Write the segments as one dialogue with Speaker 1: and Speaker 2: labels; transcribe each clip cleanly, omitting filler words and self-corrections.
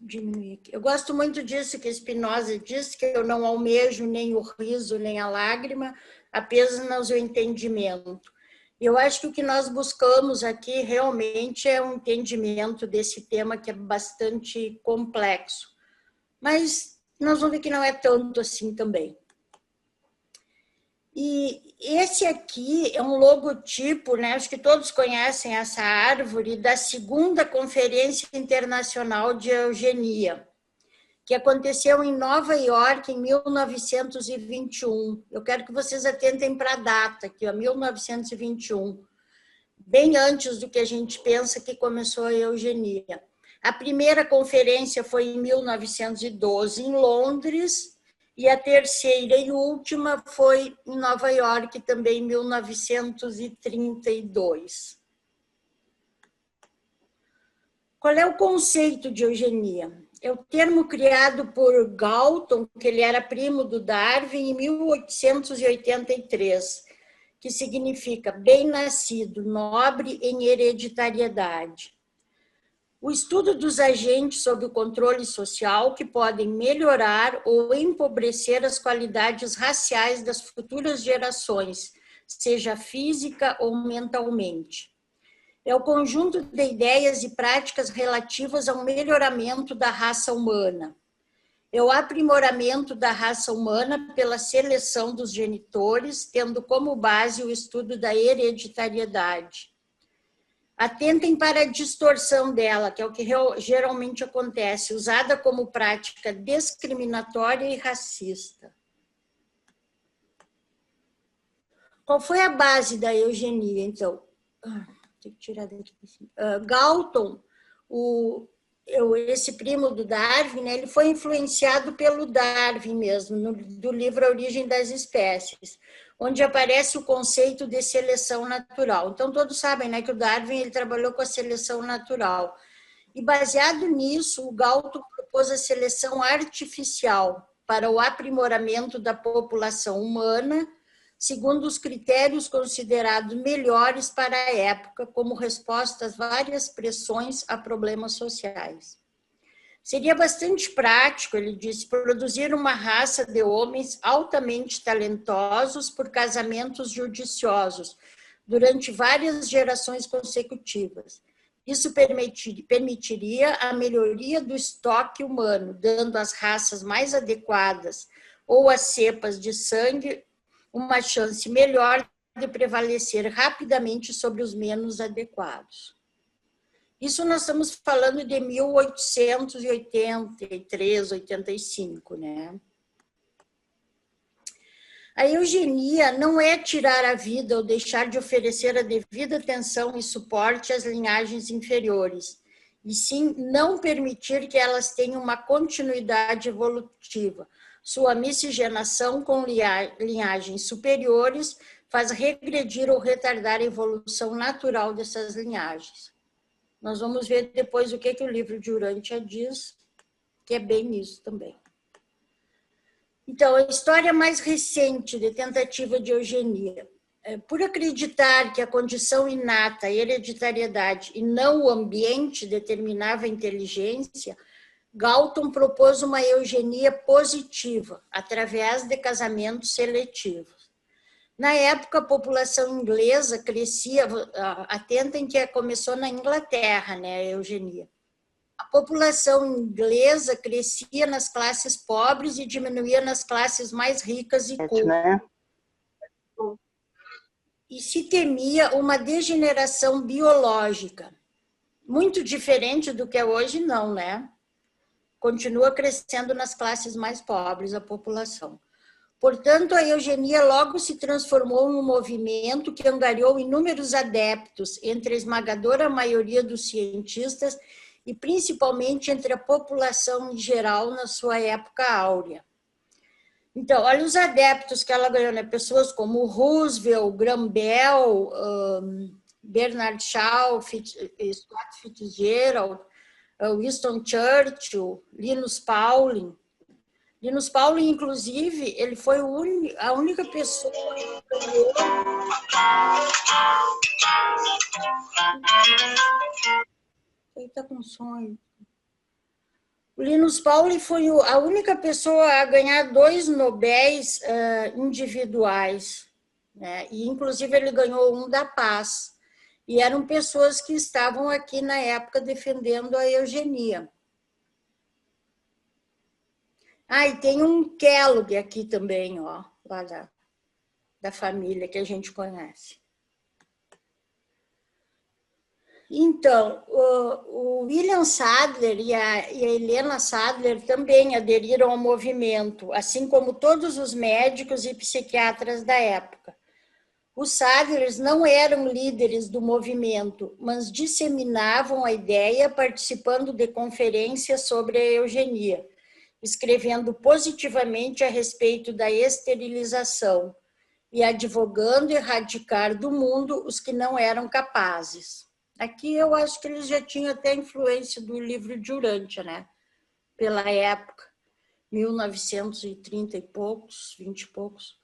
Speaker 1: diminuir aqui. Eu gosto muito disso que Spinoza diz, que eu não almejo nem o riso, nem a lágrima, apenas o entendimento. Eu acho que o que nós buscamos aqui realmente é um entendimento desse tema que é bastante complexo. Mas nós vamos ver que não é tanto assim também. E esse aqui é um logotipo, né? Acho que todos conhecem essa árvore, da segunda Conferência Internacional de Eugenia, que aconteceu em Nova York em 1921. Eu quero que vocês atentem para a data, aqui, ó, 1921, bem antes do que a gente pensa que começou a eugenia. A primeira conferência foi em 1912, em Londres, e a terceira e última foi em Nova York, também em 1932. Qual é o conceito de eugenia? É o termo criado por Galton, que ele era primo do Darwin, em 1883, que significa bem-nascido, nobre em hereditariedade. O estudo dos agentes sob o controle social que podem melhorar ou empobrecer as qualidades raciais das futuras gerações, seja física ou mentalmente. É o conjunto de ideias e práticas relativas ao melhoramento da raça humana. É o aprimoramento da raça humana pela seleção dos genitores, tendo como base o estudo da hereditariedade. Atentem para a distorção dela, que é o que geralmente acontece, usada como prática discriminatória e racista. Qual foi a base da eugenia, então? Tem que tirar daqui. Galton, esse primo do Darwin, né, ele foi influenciado pelo Darwin mesmo, do livro A Origem das Espécies, onde aparece o conceito de seleção natural. Então, todos sabem, né, que o Darwin ele trabalhou com a seleção natural. E, baseado nisso, o Galton propôs a seleção artificial para o aprimoramento da população humana, segundo os critérios considerados melhores para a época, como resposta às várias pressões a problemas sociais. Seria bastante prático, ele disse, produzir uma raça de homens altamente talentosos por casamentos judiciosos durante várias gerações consecutivas. Isso permitiria a melhoria do estoque humano, dando às raças mais adequadas ou às cepas de sangue uma chance melhor de prevalecer rapidamente sobre os menos adequados. Isso nós estamos falando de 1883, 85, né? A eugenia não é tirar a vida ou deixar de oferecer a devida atenção e suporte às linhagens inferiores, e sim não permitir que elas tenham uma continuidade evolutiva. Sua miscigenação com linhagens superiores faz regredir ou retardar a evolução natural dessas linhagens. Nós vamos ver depois o que o livro de Urântia diz, que é bem isso também. Então, a história mais recente de tentativa de eugenia. Por acreditar que a condição inata, a hereditariedade, e não o ambiente determinava a inteligência, Galton propôs uma eugenia positiva, através de casamentos seletivos. Na época, a população inglesa crescia, atentem que começou na Inglaterra, né, a eugenia. A população inglesa crescia nas classes pobres e diminuía nas classes mais ricas e cultas. Né? E se temia uma degeneração biológica. Muito diferente do que é hoje, não, né? Continua crescendo nas classes mais pobres a população. Portanto, a eugenia logo se transformou em um movimento que angariou inúmeros adeptos entre a esmagadora maioria dos cientistas e principalmente entre a população em geral na sua época áurea. Então, olha os adeptos que ela ganhou, né? Pessoas como Roosevelt, Graham Bell, Bernard Shaw, Scott Fitzgerald, Winston Churchill, Linus Pauling. Linus Pauling, inclusive, ele foi a única pessoa que ganhou... Ele está com sonho. O Linus Pauling foi a única pessoa a ganhar 2 Nobéis individuais, né? E, inclusive, ele ganhou um da paz. E eram pessoas que estavam aqui na época defendendo a eugenia. Ah, e tem um Kellogg aqui também, ó, lá da família que a gente conhece. Então, o William Sadler e a Helena Sadler também aderiram ao movimento, assim como todos os médicos e psiquiatras da época. Os Sadlers não eram líderes do movimento, mas disseminavam a ideia participando de conferências sobre a eugenia, escrevendo positivamente a respeito da esterilização e advogando erradicar do mundo os que não eram capazes. Aqui eu acho que eles já tinham até influência do livro de Urântia, né? Pela época, 1930 e poucos, 20 e poucos.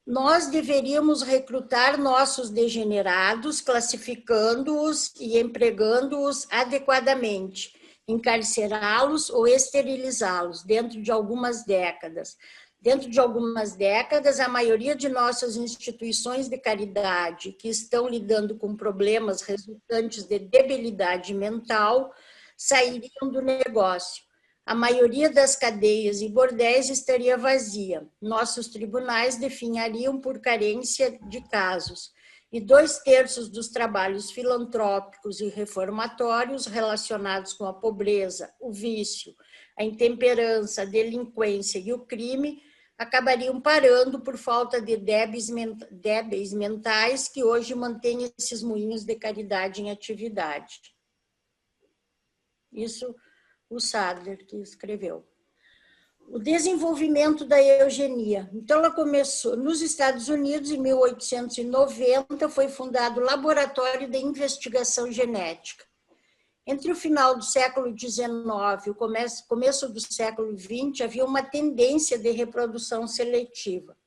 Speaker 1: Nós deveríamos recrutar nossos degenerados, classificando-os e empregando-os adequadamente, encarcerá-los ou esterilizá-los dentro de algumas décadas. Dentro de algumas décadas, a maioria de nossas instituições de caridade que estão lidando com problemas resultantes de debilidade mental sairiam do negócio. A maioria das cadeias e bordéis estaria vazia. Nossos tribunais definhariam por carência de casos. E 2/3 dos trabalhos filantrópicos e reformatórios relacionados com a pobreza, o vício, a intemperança, a delinquência e o crime acabariam parando por falta de débeis mentais que hoje mantêm esses moinhos de caridade em atividade. Isso o Sadler que escreveu. O desenvolvimento da eugenia. Então, ela começou nos Estados Unidos, em 1890, foi fundado o Laboratório de Investigação Genética. Entre o final do século XIX e o começo do século XX, havia uma tendência de reprodução seletiva.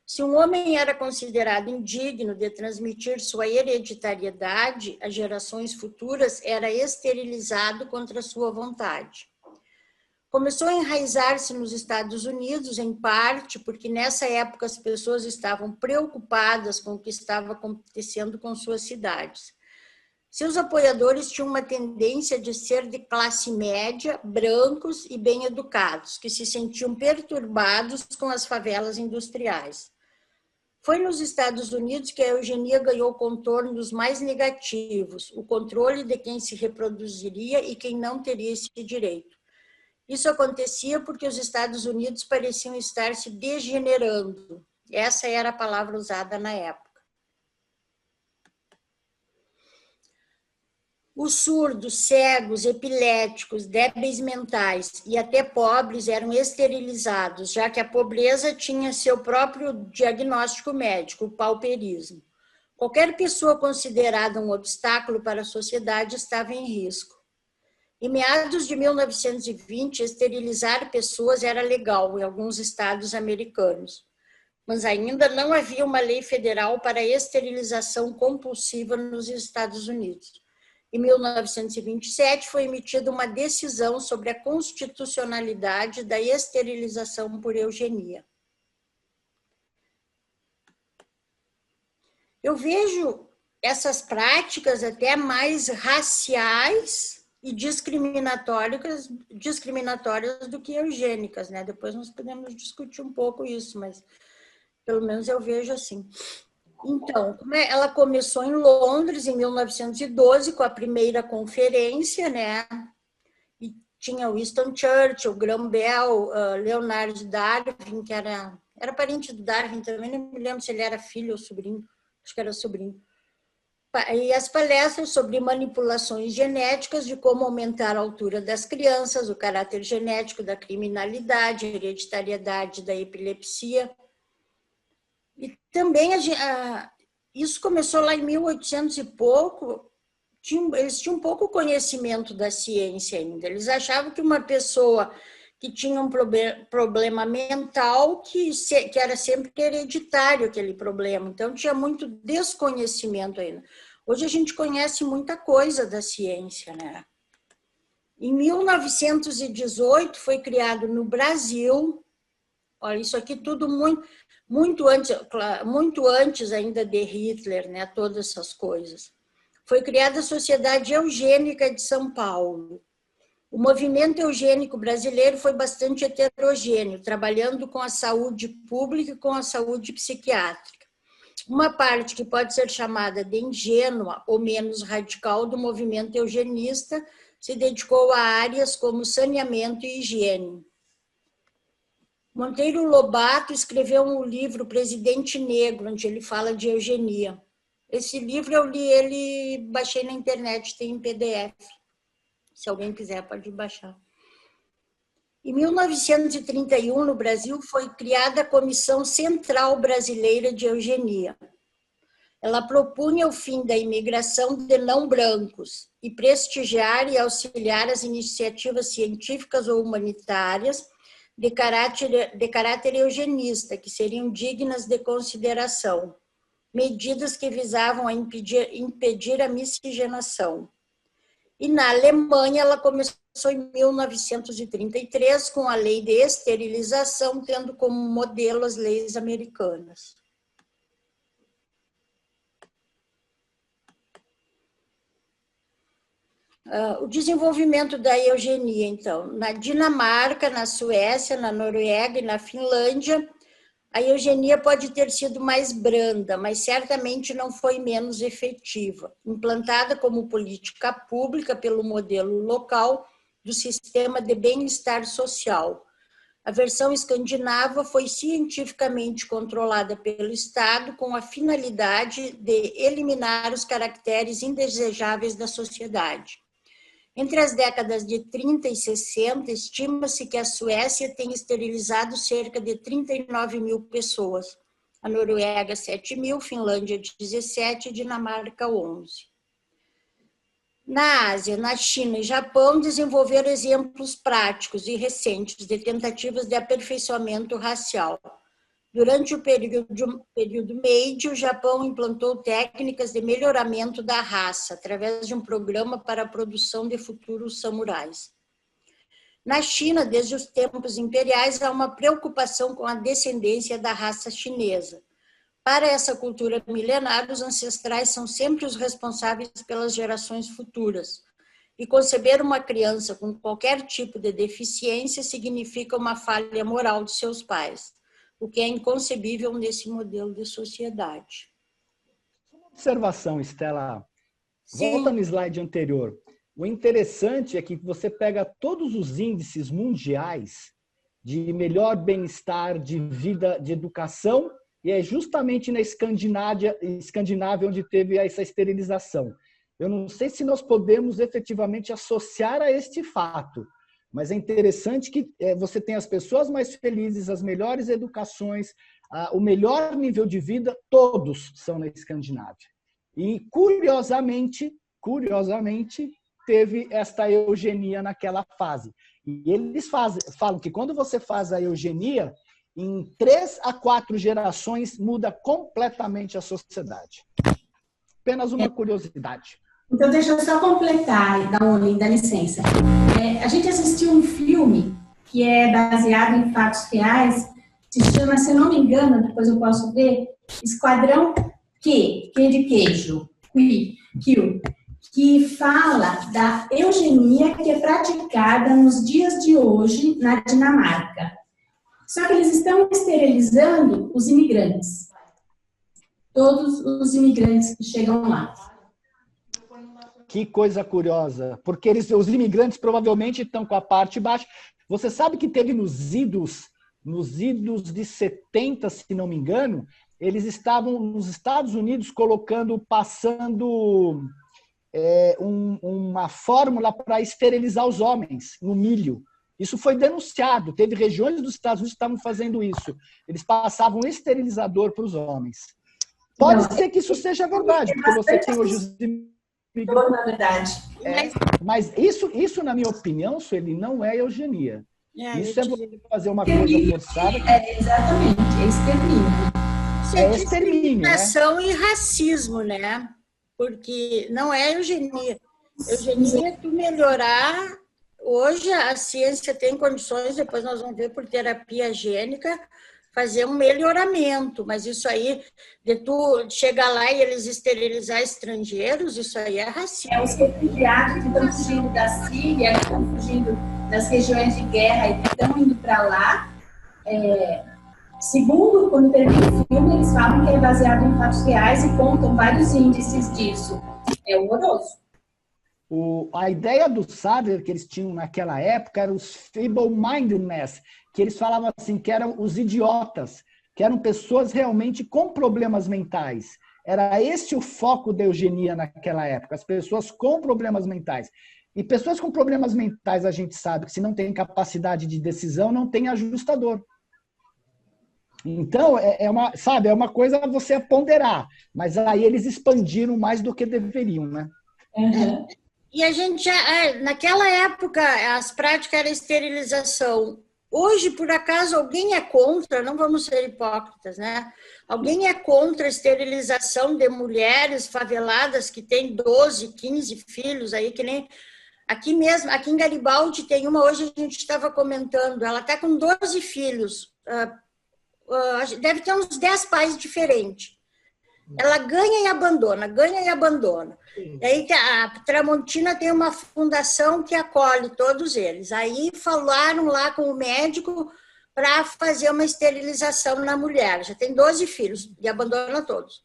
Speaker 1: Se um homem era considerado indigno de transmitir sua hereditariedade às gerações futuras, era esterilizado contra sua vontade. Começou a enraizar-se nos Estados Unidos, em parte porque nessa época as pessoas estavam preocupadas com o que estava acontecendo com suas cidades. Seus apoiadores tinham uma tendência de ser de classe média, brancos e bem educados, que se sentiam perturbados com as favelas industriais. Foi nos Estados Unidos que a eugenia ganhou contornos mais negativos, o controle de quem se reproduziria e quem não teria esse direito. Isso acontecia porque os Estados Unidos pareciam estar se degenerando. Essa era a palavra usada na época. Os surdos, cegos, epiléticos, débeis mentais e até pobres eram esterilizados, já que a pobreza tinha seu próprio diagnóstico médico, o pauperismo. Qualquer pessoa considerada um obstáculo para a sociedade estava em risco. Em meados de 1920, esterilizar pessoas era legal em alguns estados americanos, mas ainda não havia uma lei federal para a esterilização compulsiva nos Estados Unidos. Em 1927, foi emitida uma decisão sobre a constitucionalidade da esterilização por eugenia. Eu vejo essas práticas até mais raciais e discriminatórias do que eugênicas, né? Depois nós podemos discutir um pouco isso, mas pelo menos eu vejo assim. Então, ela começou em Londres, em 1912, com a primeira conferência, né? E tinha Winston Churchill, Graham Bell, Leonard Darwin, que era parente do Darwin também, não me lembro se ele era filho ou sobrinho, acho que era sobrinho. E as palestras sobre manipulações genéticas, de como aumentar a altura das crianças, o caráter genético da criminalidade, a hereditariedade da epilepsia. E também isso começou lá em 1800 e pouco, eles tinham pouco conhecimento da ciência ainda. Eles achavam que uma pessoa que tinha um problema mental, que era sempre hereditário aquele problema. Então, tinha muito desconhecimento ainda. Hoje a gente conhece muita coisa da ciência, né? Em 1918 foi criado no Brasil, olha, isso aqui tudo muito antes ainda de Hitler, né, todas essas coisas. Foi criada a Sociedade Eugênica de São Paulo. O movimento eugênico brasileiro foi bastante heterogêneo, trabalhando com a saúde pública e com a saúde psiquiátrica. Uma parte que pode ser chamada de ingênua ou menos radical do movimento eugenista se dedicou a áreas como saneamento e higiene. Monteiro Lobato escreveu um livro, Presidente Negro, onde ele fala de eugenia. Esse livro eu li ele, baixei na internet, tem em PDF. Se alguém quiser, pode baixar. Em 1931, no Brasil, foi criada a Comissão Central Brasileira de Eugenia. Ela propunha o fim da imigração de não brancos e prestigiar e auxiliar as iniciativas científicas ou humanitárias de caráter eugenista, que seriam dignas de consideração, medidas que visavam a impedir a miscigenação. E na Alemanha, ela começou em 1933 com a lei de esterilização, tendo como modelo as leis americanas. O desenvolvimento da eugenia, então, na Dinamarca, na Suécia, na Noruega e na Finlândia, a eugenia pode ter sido mais branda, mas certamente não foi menos efetiva, implantada como política pública pelo modelo local do sistema de bem-estar social. A versão escandinava foi cientificamente controlada pelo Estado com a finalidade de eliminar os caracteres indesejáveis da sociedade. Entre as décadas de 30 e 60, estima-se que a Suécia tenha esterilizado cerca de 39 mil pessoas, a Noruega 7 mil, Finlândia 17 e Dinamarca 11. Na Ásia, na China e Japão, desenvolveram exemplos práticos e recentes de tentativas de aperfeiçoamento racial. Durante o período Meiji, o Japão implantou técnicas de melhoramento da raça, através de um programa para a produção de futuros samurais. Na China, desde os tempos imperiais, há uma preocupação com a descendência da raça chinesa. Para essa cultura milenar, os ancestrais são sempre os responsáveis pelas gerações futuras. E conceber uma criança com qualquer tipo de deficiência significa uma falha moral de seus pais, o que é inconcebível nesse modelo de sociedade.
Speaker 2: Uma observação, Estela.
Speaker 1: Sim.
Speaker 2: Volta no slide anterior. O interessante é que você pega todos os índices mundiais de melhor bem-estar, de vida, de educação, e é justamente na Escandinávia onde teve essa esterilização. Eu não sei se nós podemos efetivamente associar a este fato, mas é interessante que você tem as pessoas mais felizes, as melhores educações, o melhor nível de vida, todos são na Escandinávia. E, curiosamente, teve esta eugenia naquela fase. E eles falam que quando você faz a eugenia, em 3 a 4 gerações muda completamente a sociedade. Apenas uma curiosidade.
Speaker 3: Então, deixa eu só completar, dá licença. A gente assistiu um filme que é baseado em fatos reais, se chama, se eu não me engano, depois eu posso ver, Esquadrão Q de queijo, Q, que fala da eugenia que é praticada nos dias de hoje na Dinamarca. Só que eles estão esterilizando os imigrantes. Todos os imigrantes que chegam lá.
Speaker 2: Que coisa curiosa, porque os imigrantes provavelmente estão com a parte baixa. Você sabe que teve nos idos de 70, se não me engano, eles estavam nos Estados Unidos passando uma fórmula para esterilizar os homens no milho. Isso foi denunciado. Teve regiões dos Estados Unidos que estavam fazendo isso. Eles passavam um esterilizador para os homens. Pode ser que isso seja verdade, porque você tem hoje os
Speaker 3: na verdade.
Speaker 2: Mas isso, na minha opinião, Sueli, não é eugenia. Isso é você fazer uma coisa forçada.
Speaker 3: Exatamente, é extermínio.
Speaker 2: É extermínio, né?
Speaker 1: Discriminação e racismo, né? Porque não é eugenia. Eugenia é tu melhorar hoje a ciência tem condições, depois nós vamos ver por terapia gênica, fazer um melhoramento, mas isso aí, de tu chegar lá e eles esterilizar estrangeiros, isso aí é racismo.
Speaker 3: Os refugiados que estão fugindo da Síria, que estão fugindo das regiões de guerra e que estão indo para lá, segundo, quando termina o filme, eles falam que é baseado em fatos reais e contam vários índices disso. É horroroso.
Speaker 2: A ideia do Sadler que eles tinham naquela época era os feeble-mindedness, que eles falavam assim, que eram os idiotas, que eram pessoas realmente com problemas mentais. Era esse o foco da eugenia naquela época, as pessoas com problemas mentais. E pessoas com problemas mentais, a gente sabe que se não tem capacidade de decisão, não tem ajustador. Então, é uma coisa você ponderar, mas aí eles expandiram mais do que deveriam, né?
Speaker 3: Uhum.
Speaker 1: E a gente, naquela época, as práticas eram esterilização. Hoje, por acaso, alguém é contra, não vamos ser hipócritas, né? Alguém é contra a esterilização de mulheres faveladas que têm 12, 15 filhos, aí que nem... Aqui mesmo, aqui em Garibaldi tem uma, hoje a gente estava comentando, ela está com 12 filhos, deve ter uns 10 pais diferentes. Ela ganha e abandona, ganha e abandona. E aí a Tramontina tem uma fundação que acolhe todos eles. Aí falaram lá com o médico para fazer uma esterilização na mulher. Já tem 12 filhos e abandona todos.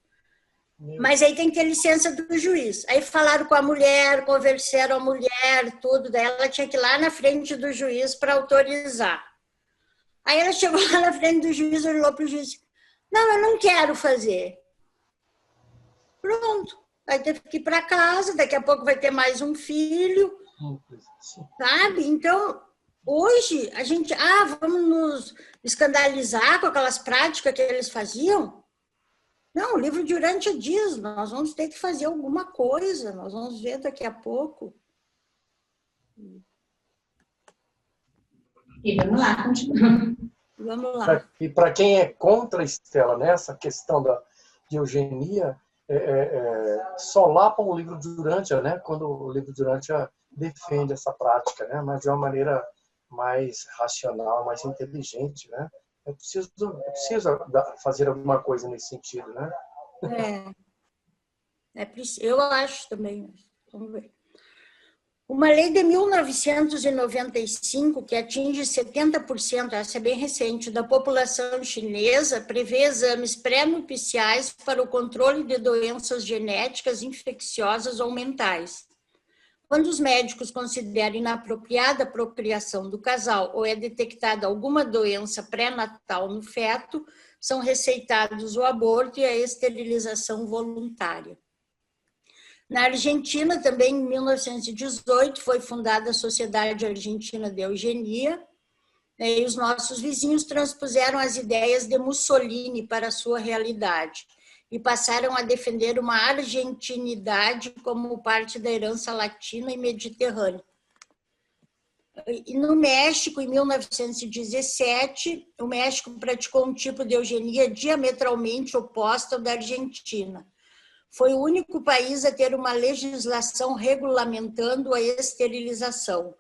Speaker 1: Mas aí tem que ter licença do juiz. Aí falaram com a mulher, conversaram a mulher, tudo. Daí ela tinha que ir lá na frente do juiz para autorizar. Aí ela chegou lá na frente do juiz, olhou para o juiz. Não, eu não quero fazer. Pronto. Aí teve que ir para casa, daqui a pouco vai ter mais um filho. Sabe? Então, hoje, a gente... vamos nos escandalizar com aquelas práticas que eles faziam? Não, o livro de Urântia diz, nós vamos ter que fazer alguma coisa, nós vamos ver daqui a pouco.
Speaker 3: E vamos lá, continuando.
Speaker 1: Vamos lá.
Speaker 4: E para quem é contra, Estela, né, essa questão de eugenia, solapa o livro de Urântia, né, quando o livro de Urântia defende essa prática, né, mas de uma maneira mais racional, mais inteligente, né? É preciso fazer alguma coisa nesse sentido, né?
Speaker 1: Eu acho também. Vamos ver. Uma lei de 1995, que atinge 70%, essa é bem recente, da população chinesa, prevê exames pré-nupciais para o controle de doenças genéticas infecciosas ou mentais. Quando os médicos consideram inapropriada a procriação do casal ou é detectada alguma doença pré-natal no feto, são receitados o aborto e a esterilização voluntária. Na Argentina, também em 1918, foi fundada a Sociedade Argentina de Eugenia, e os nossos vizinhos transpuseram as ideias de Mussolini para a sua realidade e passaram a defender uma argentinidade como parte da herança latina e mediterrânea. E no México, em 1917, o México praticou um tipo de eugenia diametralmente oposta ao da Argentina. Foi o único país a ter uma legislação regulamentando a esterilização,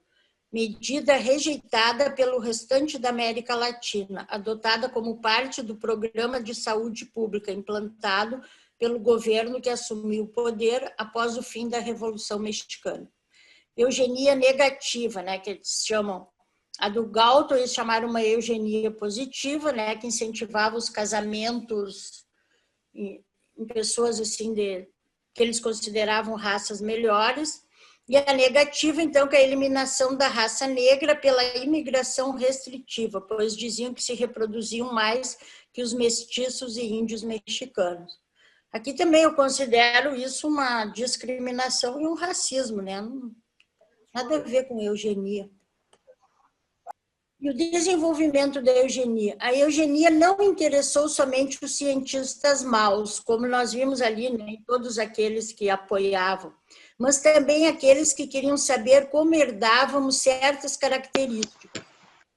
Speaker 1: medida rejeitada pelo restante da América Latina, adotada como parte do programa de saúde pública implantado pelo governo que assumiu o poder após o fim da Revolução Mexicana. Eugenia negativa, né, que eles chamam. A do Galton, eles chamaram uma eugenia positiva, né, que incentivava os casamentos em pessoas assim que eles consideravam raças melhores. E a negativa, então, que é a eliminação da raça negra pela imigração restritiva, pois diziam que se reproduziam mais que os mestiços e índios mexicanos. Aqui também eu considero isso uma discriminação e um racismo, né? Nada a ver com eugenia. E o desenvolvimento da eugenia. A eugenia não interessou somente os cientistas maus, como nós vimos ali, né, todos aqueles que apoiavam, mas também aqueles que queriam saber como herdávamos certas características.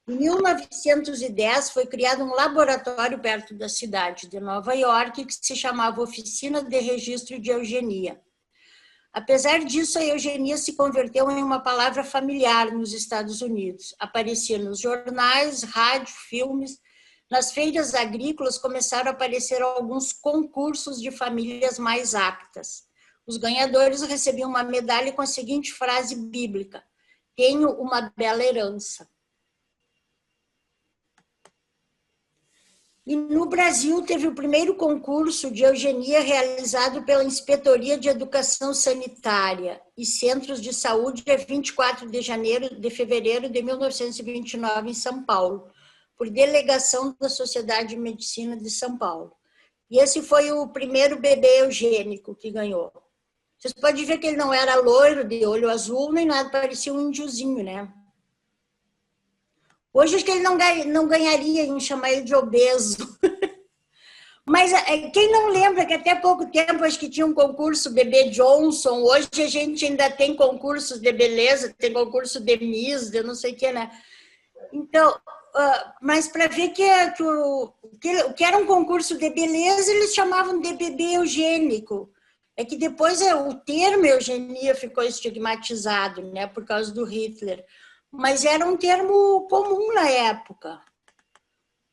Speaker 1: Em 1910, foi criado um laboratório perto da cidade de Nova York que se chamava Oficina de Registro de Eugenia. Apesar disso, a eugenia se converteu em uma palavra familiar nos Estados Unidos. Aparecia nos jornais, rádio, filmes. Nas feiras agrícolas começaram a aparecer alguns concursos de famílias mais aptas. Os ganhadores recebiam uma medalha com a seguinte frase bíblica: tenho uma bela herança. E no Brasil teve o primeiro concurso de eugenia realizado pela Inspetoria de Educação Sanitária e Centros de Saúde, dia 24 de fevereiro de 1929, em São Paulo, por delegação da Sociedade de Medicina de São Paulo. E esse foi o primeiro bebê eugênico que ganhou. Vocês podem ver que ele não era loiro, de olho azul, nem nada, parecia um índiozinho, né? Hoje acho que ele não ganharia em chamar ele de obeso. Mas quem não lembra que até pouco tempo acho que tinha um concurso Bebê Johnson, hoje a gente ainda tem concursos de beleza, tem concurso de Miss, de não sei o que, né? Então, mas para ver que era um concurso de beleza, eles chamavam de bebê eugênico. É que depois o termo eugenia ficou estigmatizado, né, por causa do Hitler. Mas era um termo comum na época.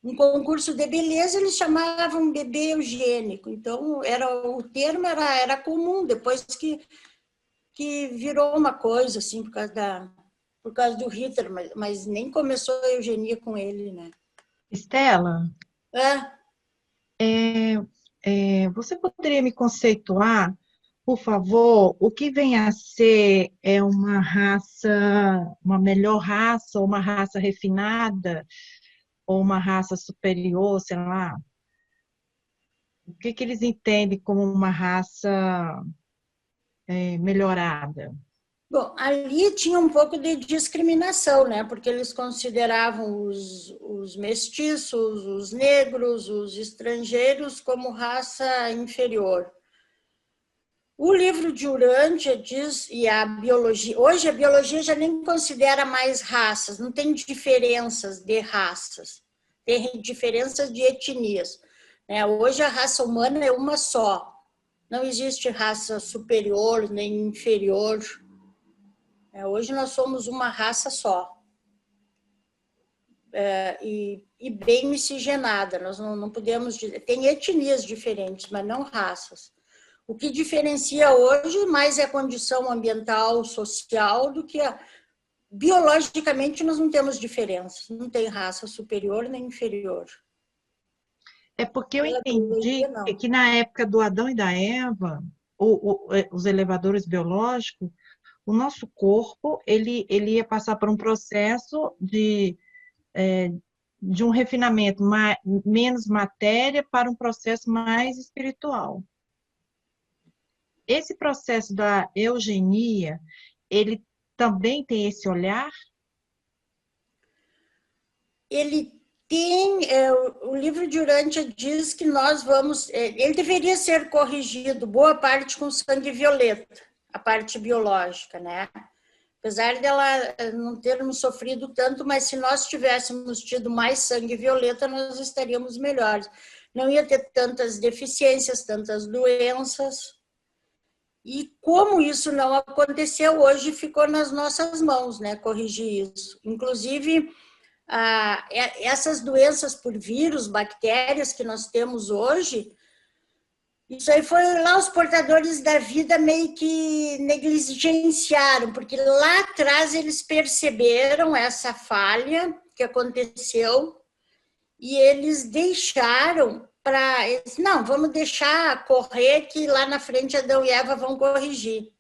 Speaker 1: Um concurso de beleza eles chamavam bebê eugênico. Então, o termo era comum, depois que virou uma coisa, assim, por causa do Hitler, mas nem começou a eugenia com ele, né?
Speaker 5: Estela, você poderia me conceituar, por favor, o que vem a ser uma raça, uma melhor raça, ou uma raça refinada, ou uma raça superior, sei lá? O que eles entendem como uma raça melhorada?
Speaker 1: Bom, ali tinha um pouco de discriminação, né? Porque eles consideravam os mestiços, os negros, os estrangeiros como raça inferior. O livro de Urântia diz, e a biologia, hoje a biologia já nem considera mais raças, não tem diferenças de raças, tem diferenças de etnias. Hoje a raça humana é uma só, não existe raça superior nem inferior. Hoje nós somos uma raça só. E bem miscigenada, nós não podemos dizer, tem etnias diferentes, mas não raças. O que diferencia hoje mais é a condição ambiental, social, do que biologicamente nós não temos diferença, não tem raça superior nem inferior.
Speaker 5: É porque eu entendi que na época do Adão e da Eva, os elevadores biológicos, o nosso corpo ele ia passar por um processo de um refinamento, menos matéria para um processo mais espiritual. Esse processo da eugenia, ele também tem esse olhar?
Speaker 1: Ele tem, o livro de Urântia diz que nós vamos, ele deveria ser corrigido, boa parte com sangue violeta, a parte biológica, né? Apesar dela não termos sofrido tanto, mas se nós tivéssemos tido mais sangue violeta, nós estaríamos melhores. Não ia ter tantas deficiências, tantas doenças. E como isso não aconteceu, hoje ficou nas nossas mãos, né, corrigir isso. Inclusive, essas doenças por vírus, bactérias que nós temos hoje, isso aí foi lá os portadores da vida meio que negligenciaram, porque lá atrás eles perceberam essa falha que aconteceu e eles deixaram não, vamos deixar correr que lá na frente Adão e Eva vão corrigir.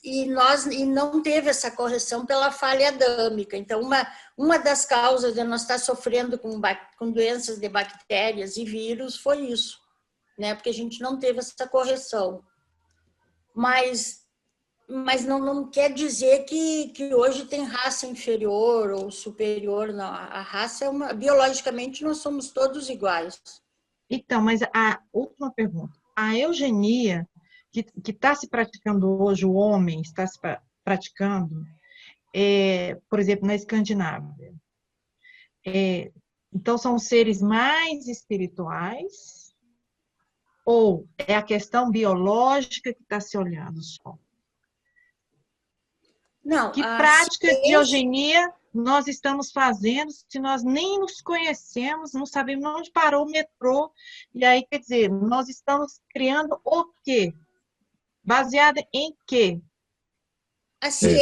Speaker 1: E não teve essa correção pela falha adâmica. Então, uma das causas de nós estar sofrendo com doenças de bactérias e vírus foi isso, né? Porque a gente não teve essa correção. Mas não quer dizer que hoje tem raça inferior ou superior, não. A raça é biologicamente nós somos todos iguais.
Speaker 5: Então, mas a última pergunta. A eugenia que está se praticando hoje, o homem está se praticando, por exemplo, na Escandinávia. Então, são seres mais espirituais Ou é a questão biológica que está se olhando só?
Speaker 1: Não,
Speaker 5: que prática de eugenia nós estamos fazendo se nós nem nos conhecemos, não sabemos onde parou o metrô? E aí, quer dizer, nós estamos criando o quê? Baseada em quê?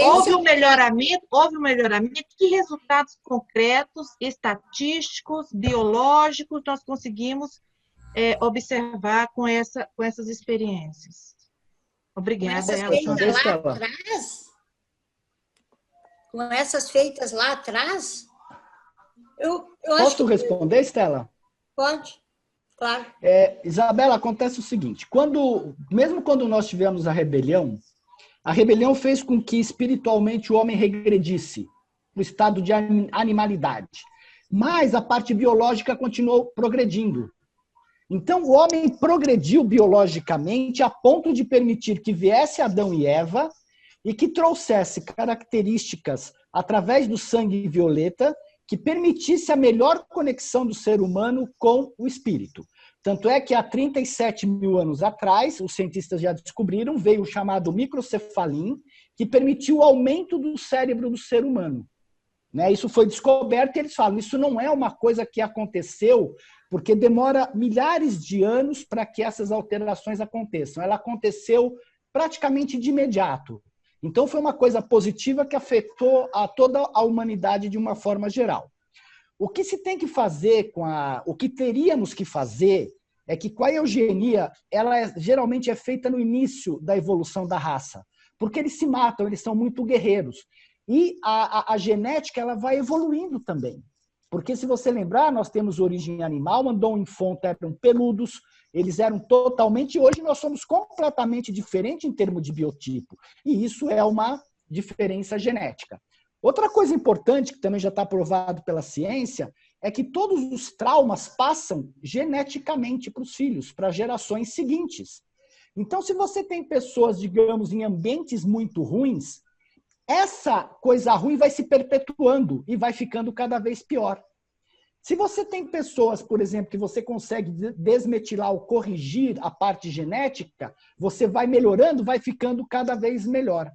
Speaker 5: Houve um melhoramento? Que resultados concretos, estatísticos, biológicos nós conseguimos observar com essas experiências? Obrigada.
Speaker 1: Com essas feitas lá atrás?
Speaker 2: Posso responder, Estela?
Speaker 1: Pode, claro.
Speaker 2: Isabela, acontece o seguinte, mesmo quando nós tivemos a rebelião fez com que espiritualmente o homem regredisse para o estado de animalidade. Mas a parte biológica continuou progredindo. Então o homem progrediu biologicamente a ponto de permitir que viesse Adão e Eva e que trouxesse características através do sangue violeta que permitisse a melhor conexão do ser humano com o espírito. Tanto é que há 37 mil anos atrás, os cientistas já descobriram, veio o chamado microcefalim, que permitiu o aumento do cérebro do ser humano. Isso foi descoberto e eles falam, isso não é uma coisa que aconteceu porque demora milhares de anos para que essas alterações aconteçam. Ela aconteceu praticamente de imediato. Então, foi uma coisa positiva que afetou a toda a humanidade de uma forma geral. O que se tem que fazer o que teríamos que fazer é que com a eugenia, ela geralmente é feita no início da evolução da raça, porque eles se matam, eles são muito guerreiros. E a genética ela vai evoluindo também. Porque se você lembrar, nós temos origem animal, Andon e Fonta eram peludos, eles eram totalmente, hoje nós somos completamente diferentes em termos de biotipo. E isso é uma diferença genética. Outra coisa importante, que também já está provado pela ciência, é que todos os traumas passam geneticamente para os filhos, para gerações seguintes. Então, se você tem pessoas, digamos, em ambientes muito ruins, essa coisa ruim vai se perpetuando e vai ficando cada vez pior. Se você tem pessoas, por exemplo, que você consegue desmetilar ou corrigir a parte genética, você vai melhorando, vai ficando cada vez melhor.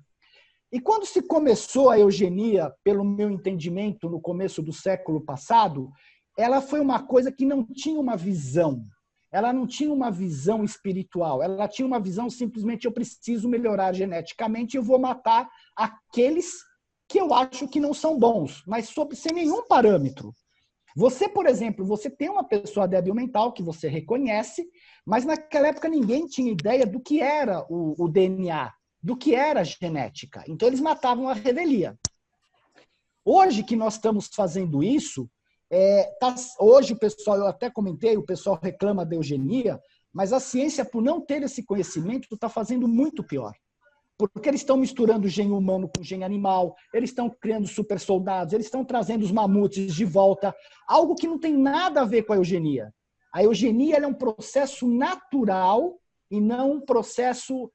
Speaker 2: E quando se começou a eugenia, pelo meu entendimento, no começo do século passado, ela foi uma coisa que não tinha uma visão. Ela não tinha uma visão espiritual. Ela tinha uma visão simplesmente, eu preciso melhorar geneticamente, eu vou matar aqueles que eu acho que não são bons, mas sem nenhum parâmetro. Você, por exemplo, você tem uma pessoa débil mental que você reconhece, mas naquela época ninguém tinha ideia do que era o DNA, do que era a genética. Então eles matavam a revelia. Hoje que nós estamos fazendo isso, hoje o pessoal, eu até comentei, o pessoal reclama da eugenia, mas a ciência, por não ter esse conhecimento, está fazendo muito pior. Porque eles estão misturando gene humano com gene animal, eles estão criando super soldados, eles estão trazendo os mamutes de volta, algo que não tem nada a ver com a eugenia. A eugenia é um processo natural e não um processo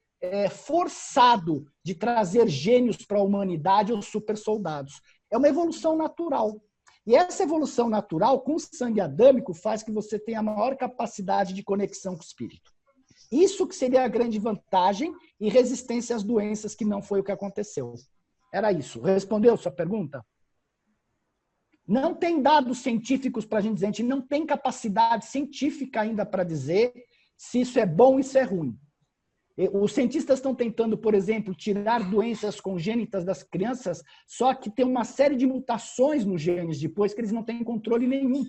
Speaker 2: forçado de trazer gênios para a humanidade ou super soldados. É uma evolução natural. E essa evolução natural, com o sangue adâmico, faz que você tenha a maior capacidade de conexão com o espírito. Isso que seria a grande vantagem e resistência às doenças, que não foi o que aconteceu. Era isso. Respondeu sua pergunta? Não tem dados científicos para a gente não tem capacidade científica ainda para dizer se isso é bom ou isso é ruim. Os cientistas estão tentando, por exemplo, tirar doenças congênitas das crianças, só que tem uma série de mutações nos genes depois que eles não têm controle nenhum.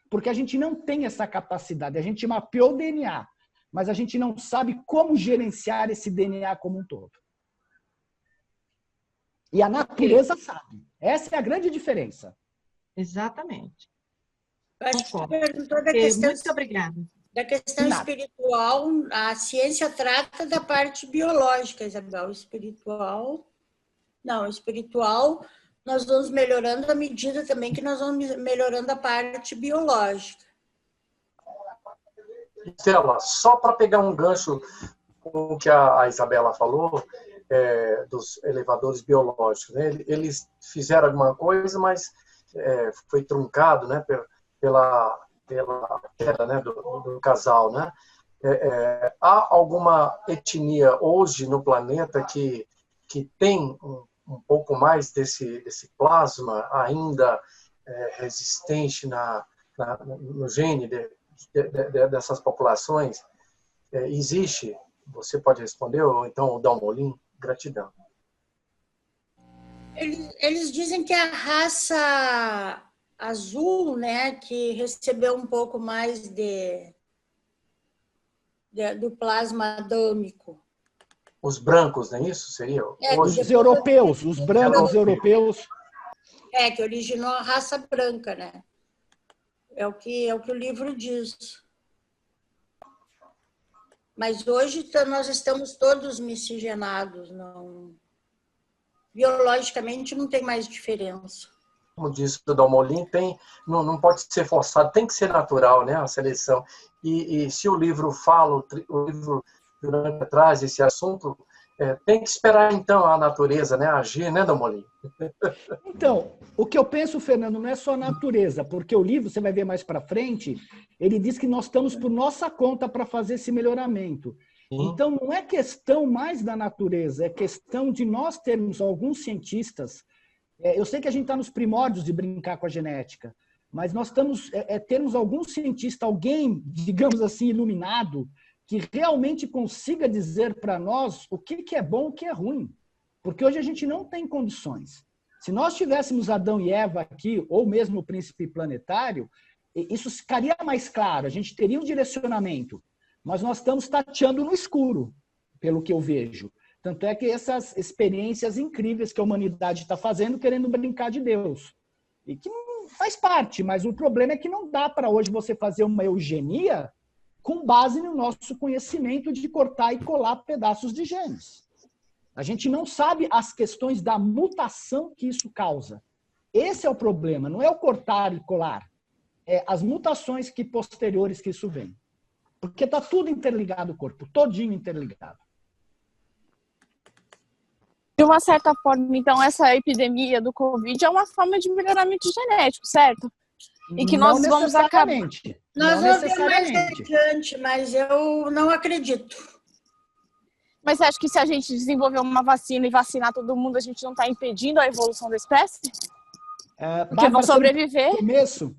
Speaker 2: Porque a gente não tem essa capacidade. A gente mapeou o DNA, mas a gente não sabe como gerenciar esse DNA como um todo. E a natureza sabe. Essa é a grande diferença.
Speaker 5: Exatamente.
Speaker 1: Acho que você perguntou da questão...
Speaker 5: Muito obrigada.
Speaker 1: Da questão espiritual, a ciência trata da parte biológica, Isabel. Espiritual, nós vamos melhorando à medida também que nós vamos melhorando a parte biológica.
Speaker 4: Estela, só para pegar um gancho com o que a Isabela falou, dos elevadores biológicos, né? Eles fizeram alguma coisa, mas foi truncado, né, pela queda, né, do casal, né? há alguma etnia hoje no planeta que tem um pouco mais desse plasma ainda resistente no gene dessas populações? Existe? Você pode responder, ou então o Dalmolin? Gratidão.
Speaker 1: Eles dizem que a raça azul, né, que recebeu um pouco mais do plasma adâmico.
Speaker 4: Os brancos, não é isso? Seria?
Speaker 2: Os europeus, os brancos europeus.
Speaker 1: Que originou a raça branca, né? É o que o livro diz. Mas hoje nós estamos todos miscigenados, não... biologicamente não tem mais diferença.
Speaker 4: Como disse o Dalmolin, não pode ser forçado, tem que ser natural, né, a seleção. E se o livro fala, o livro traz esse assunto, tem que esperar então a natureza, né, agir, né, Dalmolin?
Speaker 2: Então, o que eu penso, Fernando, não é só a natureza, porque o livro, você vai ver mais para frente, ele diz que nós estamos por nossa conta para fazer esse melhoramento. Então, não é questão mais da natureza, é questão de nós termos alguns cientistas. Eu sei que a gente está nos primórdios de brincar com a genética, mas nós estamos termos algum cientista, alguém, digamos assim, iluminado, que realmente consiga dizer para nós o que é bom e o que é ruim. Porque hoje a gente não tem condições. Se nós tivéssemos Adão e Eva aqui, ou mesmo o príncipe planetário, isso ficaria mais claro, a gente teria um direcionamento. Mas nós estamos tateando no escuro, pelo que eu vejo. Tanto é que essas experiências incríveis que a humanidade está fazendo, querendo brincar de Deus. E que não faz parte, mas o problema é que não dá para hoje você fazer uma eugenia com base no nosso conhecimento de cortar e colar pedaços de genes. A gente não sabe as questões da mutação que isso causa. Esse é o problema, não é o cortar e colar. É as mutações posteriores que isso vem. Porque está tudo interligado, o corpo, todinho interligado.
Speaker 6: De uma certa forma, então, essa epidemia do Covid é uma forma de melhoramento genético, certo? E que nós vamos acabar...
Speaker 1: Nós vamos ver mais adiante, mas eu não acredito.
Speaker 6: Mas você acha que se a gente desenvolver uma vacina e vacinar todo mundo, a gente não está impedindo a evolução da espécie? Porque vão sobreviver?
Speaker 2: No começo,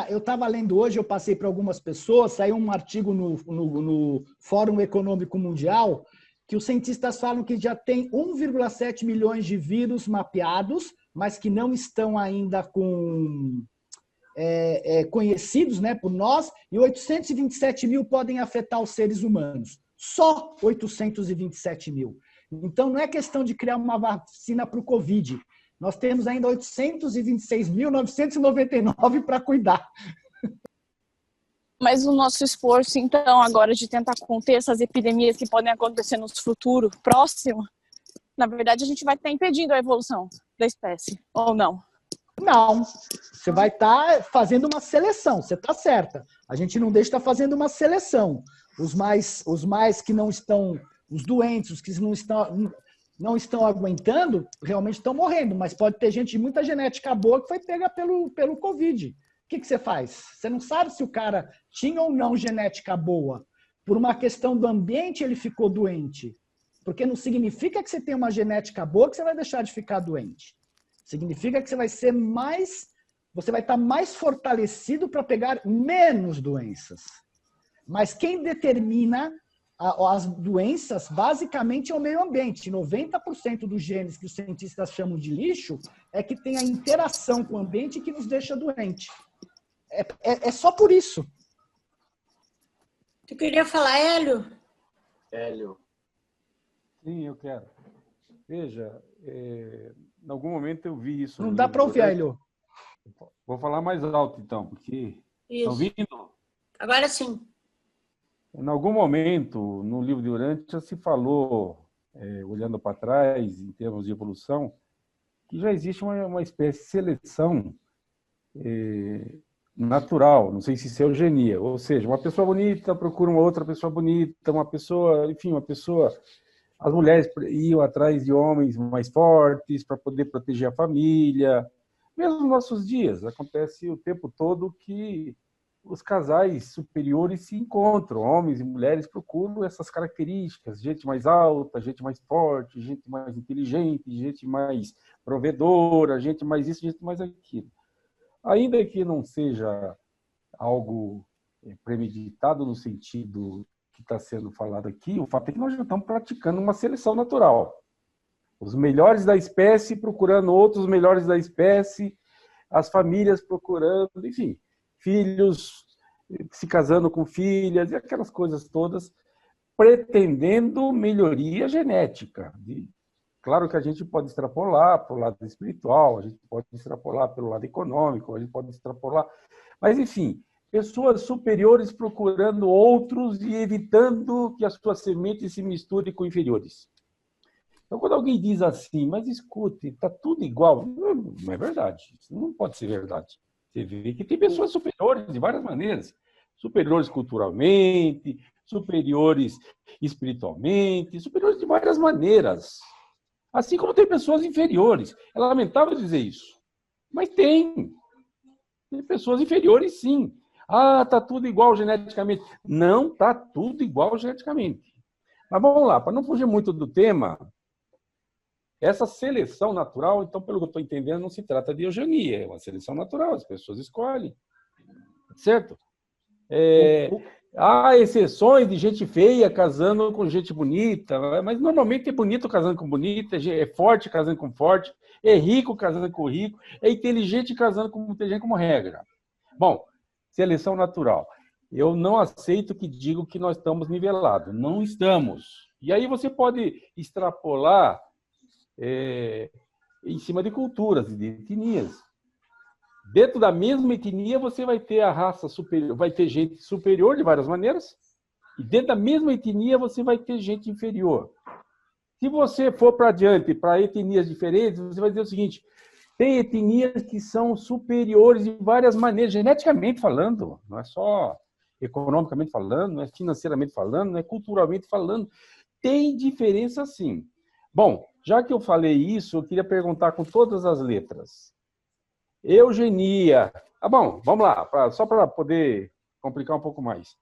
Speaker 2: eu estava lendo hoje, eu passei para algumas pessoas, saiu um artigo no Fórum Econômico Mundial, que os cientistas falam que já tem 1,7 milhões de vírus mapeados, mas que não estão ainda conhecidos, né, por nós, e 827 mil podem afetar os seres humanos. Só 827 mil. Então, não é questão de criar uma vacina para o Covid. Nós temos ainda 826.999 para cuidar.
Speaker 6: Mas o nosso esforço, então, agora de tentar conter essas epidemias que podem acontecer no futuro próximo, na verdade, a gente vai estar impedindo a evolução da espécie, ou não?
Speaker 2: Não. Você vai estar fazendo uma seleção, você está certa. A gente não deixa de estar fazendo uma seleção. Os mais que não estão, os doentes, os que não estão aguentando, realmente estão morrendo, mas pode ter gente de muita genética boa que foi pega pelo Covid. O que você faz? Você não sabe se o cara tinha ou não genética boa. Por uma questão do ambiente, ele ficou doente. Porque não significa que você tem uma genética boa que você vai deixar de ficar doente. Significa que você vai estar mais fortalecido para pegar menos doenças. Mas quem determina as doenças, basicamente, é o meio ambiente. 90% dos genes que os cientistas chamam de lixo é que tem a interação com o ambiente que nos deixa doente. É só por isso.
Speaker 1: Tu queria falar, Hélio?
Speaker 4: Hélio.
Speaker 7: Sim, eu quero. Veja, em algum momento eu vi isso.
Speaker 2: Não dá para ouvir, Hélio.
Speaker 7: Vou falar mais alto, então, porque... Estão ouvindo?
Speaker 1: Agora sim.
Speaker 7: Em algum momento, no livro de Urântia, se falou, olhando para trás, em termos de evolução, que já existe uma espécie de seleção natural, não sei se isso é eugenia, ou seja, uma pessoa bonita procura uma outra pessoa bonita, uma pessoa... As mulheres iam atrás de homens mais fortes para poder proteger a família. Mesmo nos nossos dias, acontece o tempo todo que os casais superiores se encontram, homens e mulheres procuram essas características, gente mais alta, gente mais forte, gente mais inteligente, gente mais provedora, gente mais isso, gente mais aquilo. Ainda que não seja algo premeditado no sentido que está sendo falado aqui, o fato é que nós já estamos praticando uma seleção natural. Os melhores da espécie procurando outros melhores da espécie, as famílias procurando, enfim, filhos se casando com filhas, e aquelas coisas todas, pretendendo melhoria genética. Claro que a gente pode extrapolar para o lado espiritual, a gente pode extrapolar pelo lado econômico, a gente pode extrapolar... Mas, enfim, pessoas superiores procurando outros e evitando que as suas sementes se misturem com inferiores. Então, quando alguém diz assim, mas escute, está tudo igual, não é verdade. Isso não pode ser verdade. Você vê que tem pessoas superiores de várias maneiras. Superiores culturalmente, superiores espiritualmente, superiores de várias maneiras. Assim como tem pessoas inferiores. É lamentável dizer isso. Mas tem. Tem pessoas inferiores, sim. Ah, está tudo igual geneticamente. Não está tudo igual geneticamente. Mas vamos lá, para não fugir muito do tema... Essa seleção natural, então, pelo que eu estou entendendo, não se trata de eugenia, é uma seleção natural, as pessoas escolhem, certo? Há exceções de gente feia casando com gente bonita, mas normalmente é bonito casando com bonita, é forte casando com forte, é rico casando com rico, é inteligente casando com inteligente como regra. Bom, seleção natural. Eu não aceito que digam que nós estamos nivelados, não estamos. E aí você pode extrapolar em cima de culturas, de etnias. Dentro da mesma etnia, você vai ter a raça superior, vai ter gente superior de várias maneiras, e dentro da mesma etnia, você vai ter gente inferior. Se você for para adiante, para etnias diferentes, você vai dizer o seguinte, tem etnias que são superiores de várias maneiras, geneticamente falando, não é só economicamente falando, não é financeiramente falando, não é culturalmente falando, tem diferença sim. Bom, já que eu falei isso, eu queria perguntar com todas as letras. Eugenia. Bom, vamos lá, só para poder complicar um pouco mais.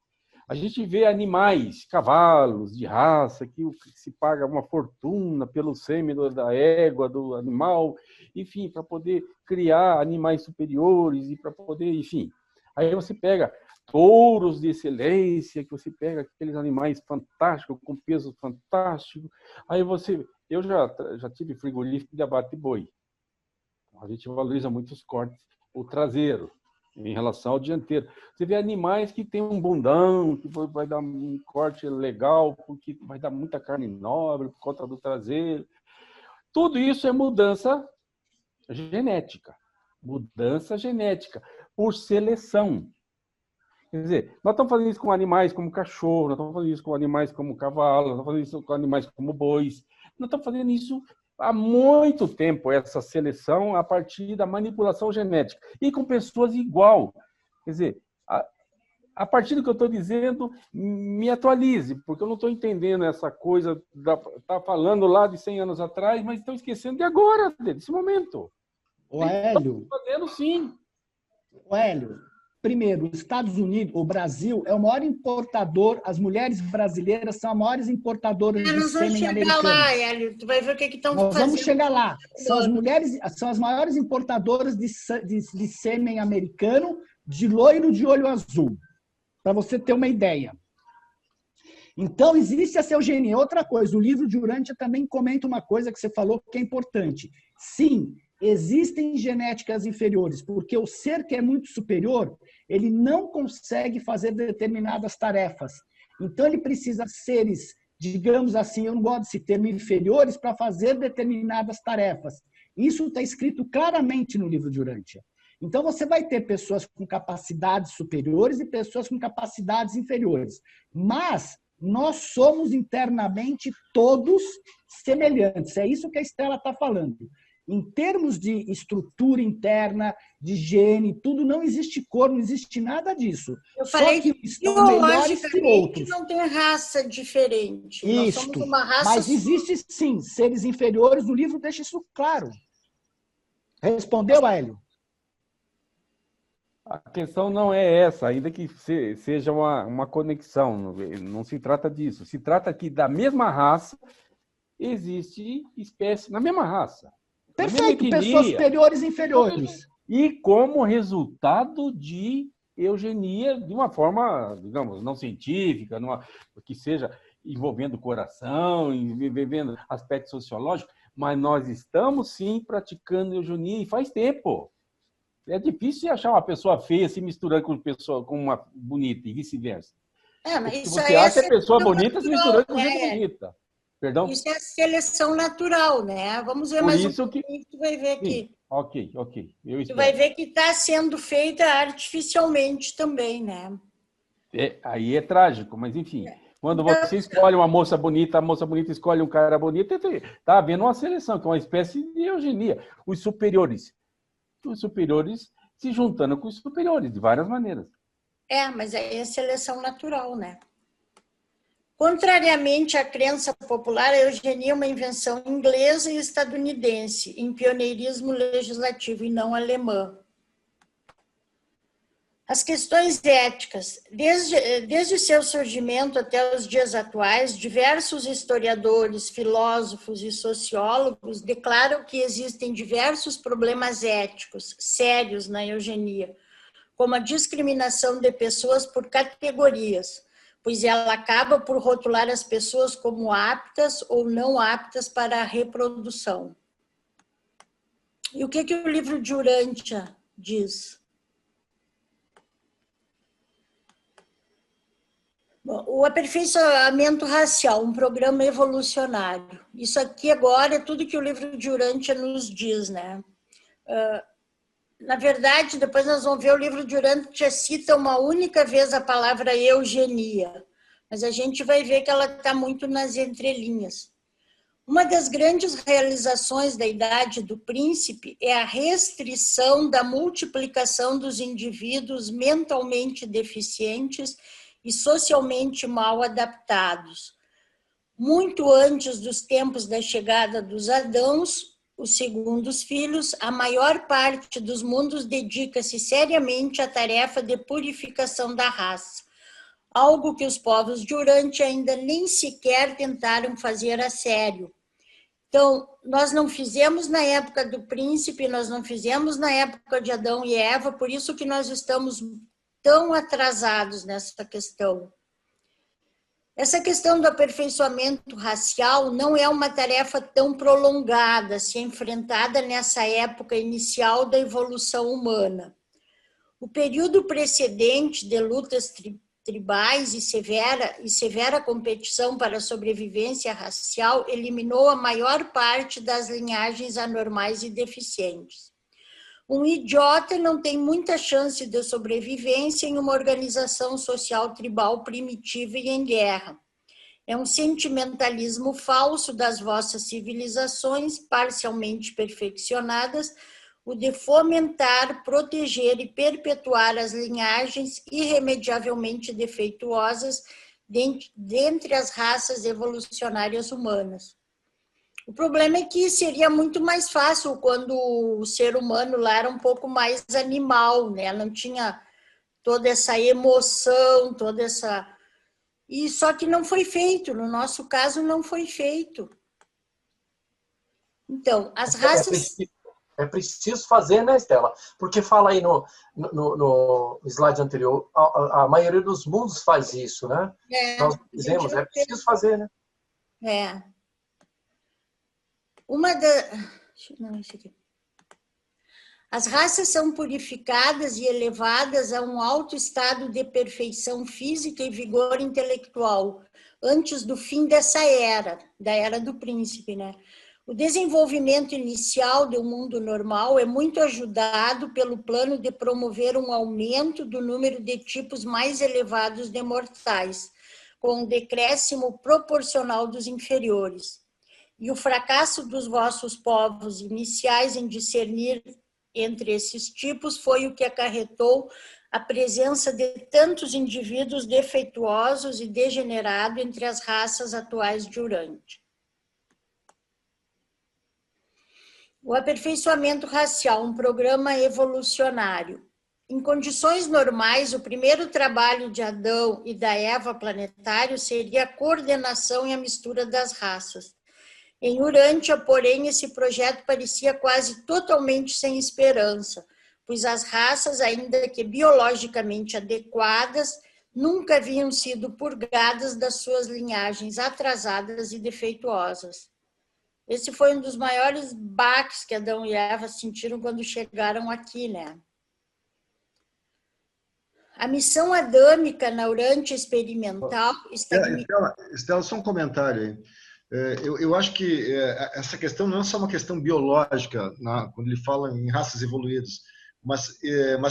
Speaker 7: A gente vê animais, cavalos de raça, que se paga uma fortuna pelo sêmen da égua, do animal, enfim, para poder criar animais superiores e para poder, enfim. Aí você pega touros de excelência, que você pega aqueles animais fantásticos, com peso fantástico. Aí eu já tive frigorífico de abate boi. A gente valoriza muito os cortes, o traseiro, em relação ao dianteiro. Você vê animais que têm um bundão, que vai dar um corte legal, porque vai dar muita carne nobre por conta do traseiro. Tudo isso é mudança genética. Mudança genética, por seleção. Quer dizer, nós estamos fazendo isso com animais como cachorro, nós estamos fazendo isso com animais como cavalo, nós estamos fazendo isso com animais como bois. Nós estamos fazendo isso há muito tempo, essa seleção a partir da manipulação genética. E com pessoas igual. Quer dizer, a partir do que eu estou dizendo, me atualize, porque eu não estou entendendo essa coisa, tá falando lá de 100 anos atrás, mas estão esquecendo de agora, desse momento.
Speaker 2: O Hélio.
Speaker 7: Estão fazendo sim.
Speaker 2: O Hélio. Primeiro, os Estados Unidos, o Brasil, é o maior importador, as mulheres brasileiras são as maiores importadoras de sêmen americano.
Speaker 1: Nós vamos chegar lá, Hélio, tu vai ver o que estão fazendo.
Speaker 2: Nós vamos chegar lá. São as mulheres, são as maiores importadoras de sêmen americano, de loiro de olho azul, para você ter uma ideia. Então, existe essa eugenia. Outra coisa, o livro de Urântia também comenta uma coisa que você falou que é importante. Sim, existem genéticas inferiores, porque o ser que é muito superior, ele não consegue fazer determinadas tarefas. Então, ele precisa de seres, digamos assim, eu não gosto desse termo, inferiores, para fazer determinadas tarefas. Isso está escrito claramente no livro de Urântia. Então, você vai ter pessoas com capacidades superiores e pessoas com capacidades inferiores. Mas nós somos internamente todos semelhantes. É isso que a Estela está falando. Em termos de estrutura interna, de gene, tudo, não existe cor, não existe nada disso.
Speaker 1: Eu falei
Speaker 2: que estão melhores que outros.
Speaker 1: Não tem raça diferente. Nós somos uma raça
Speaker 2: mas existe sim seres inferiores, o livro deixa isso claro. Respondeu, Hélio?
Speaker 7: A questão não é essa, ainda que seja uma conexão, não se trata disso. Se trata que da mesma raça existe espécie, na mesma raça.
Speaker 2: Perfeito, pessoas superiores e inferiores.
Speaker 7: E como resultado de eugenia, de uma forma, digamos, não científica, que seja envolvendo o coração, envolvendo aspectos sociológicos, mas nós estamos sim praticando eugenia e faz tempo. É difícil achar uma pessoa feia se misturando com uma bonita e vice-versa.
Speaker 1: Mas
Speaker 7: você acha a pessoa bonita se misturando com gente bonita. Perdão?
Speaker 1: Isso é seleção natural, né? Vamos ver
Speaker 7: Por
Speaker 1: mais
Speaker 7: isso
Speaker 1: um pouquinho que tu vai ver aqui.
Speaker 7: Ok.
Speaker 1: Tu vai ver que está sendo feita artificialmente também, né?
Speaker 7: Aí é trágico, mas enfim. Quando você escolhe uma moça bonita, a moça bonita escolhe um cara bonito, está havendo uma seleção, que é uma espécie de eugenia. Os superiores se juntando com os superiores, de várias maneiras.
Speaker 1: Mas aí é seleção natural, né? Contrariamente à crença popular, a eugenia é uma invenção inglesa e estadunidense, em pioneirismo legislativo e não alemã. As questões éticas. Desde seu surgimento até os dias atuais, diversos historiadores, filósofos e sociólogos declaram que existem diversos problemas éticos sérios na eugenia, como a discriminação de pessoas por categorias, pois ela acaba por rotular as pessoas como aptas ou não aptas para a reprodução. E o que o livro de Urântia diz? Bom, o aperfeiçoamento racial, um programa evolucionário. Isso aqui agora é tudo que o livro de Urântia nos diz, né? Na verdade, depois nós vamos ver o livro de Urântia cita uma única vez a palavra eugenia, mas a gente vai ver que ela está muito nas entrelinhas. Uma das grandes realizações da Idade do Príncipe é a restrição da multiplicação dos indivíduos mentalmente deficientes e socialmente mal adaptados. Muito antes dos tempos da chegada dos Adãos, os segundos filhos, a maior parte dos mundos dedica-se seriamente à tarefa de purificação da raça, algo que os povos de Urântia ainda nem sequer tentaram fazer a sério. Então, nós não fizemos na época do príncipe, nós não fizemos na época de Adão e Eva, por isso que nós estamos tão atrasados nessa questão. Essa questão do aperfeiçoamento racial não é uma tarefa tão prolongada, se enfrentada nessa época inicial da evolução humana. O período precedente de lutas tribais e severa competição para a sobrevivência racial eliminou a maior parte das linhagens anormais e deficientes. Um idiota não tem muita chance de sobrevivência em uma organização social tribal primitiva e em guerra. É um sentimentalismo falso das vossas civilizações, parcialmente perfeccionadas, o de fomentar, proteger e perpetuar as linhagens irremediavelmente defeituosas dentre as raças evolucionárias humanas. O problema é que seria muito mais fácil quando o ser humano lá era um pouco mais animal, né? Não tinha toda essa emoção, toda essa... E só que não foi feito, no nosso caso não foi feito. Então, as raças...
Speaker 4: É preciso fazer, né, Estela? Porque fala aí no slide anterior, a maioria dos mundos faz isso, né? Nós dizemos, é preciso fazer, né?
Speaker 1: As raças são purificadas e elevadas a um alto estado de perfeição física e vigor intelectual, antes do fim dessa era, da era do príncipe, né? O desenvolvimento inicial do mundo normal é muito ajudado pelo plano de promover um aumento do número de tipos mais elevados de mortais, com um decréscimo proporcional dos inferiores. E o fracasso dos vossos povos iniciais em discernir entre esses tipos foi o que acarretou a presença de tantos indivíduos defeituosos e degenerados entre as raças atuais de Urântia. O aperfeiçoamento racial, um programa evolucionário. Em condições normais, o primeiro trabalho de Adão e da Eva planetário seria a coordenação e a mistura das raças. Em Urântia, porém, esse projeto parecia quase totalmente sem esperança, pois as raças, ainda que biologicamente adequadas, nunca haviam sido purgadas das suas linhagens atrasadas e defeituosas. Esse foi um dos maiores baques que Adão e Eva sentiram quando chegaram aqui, né? A missão adâmica na Urântia experimental está...
Speaker 8: Estela, só um comentário aí. Eu acho que essa questão não é só uma questão biológica, quando ele fala em raças evoluídas, mas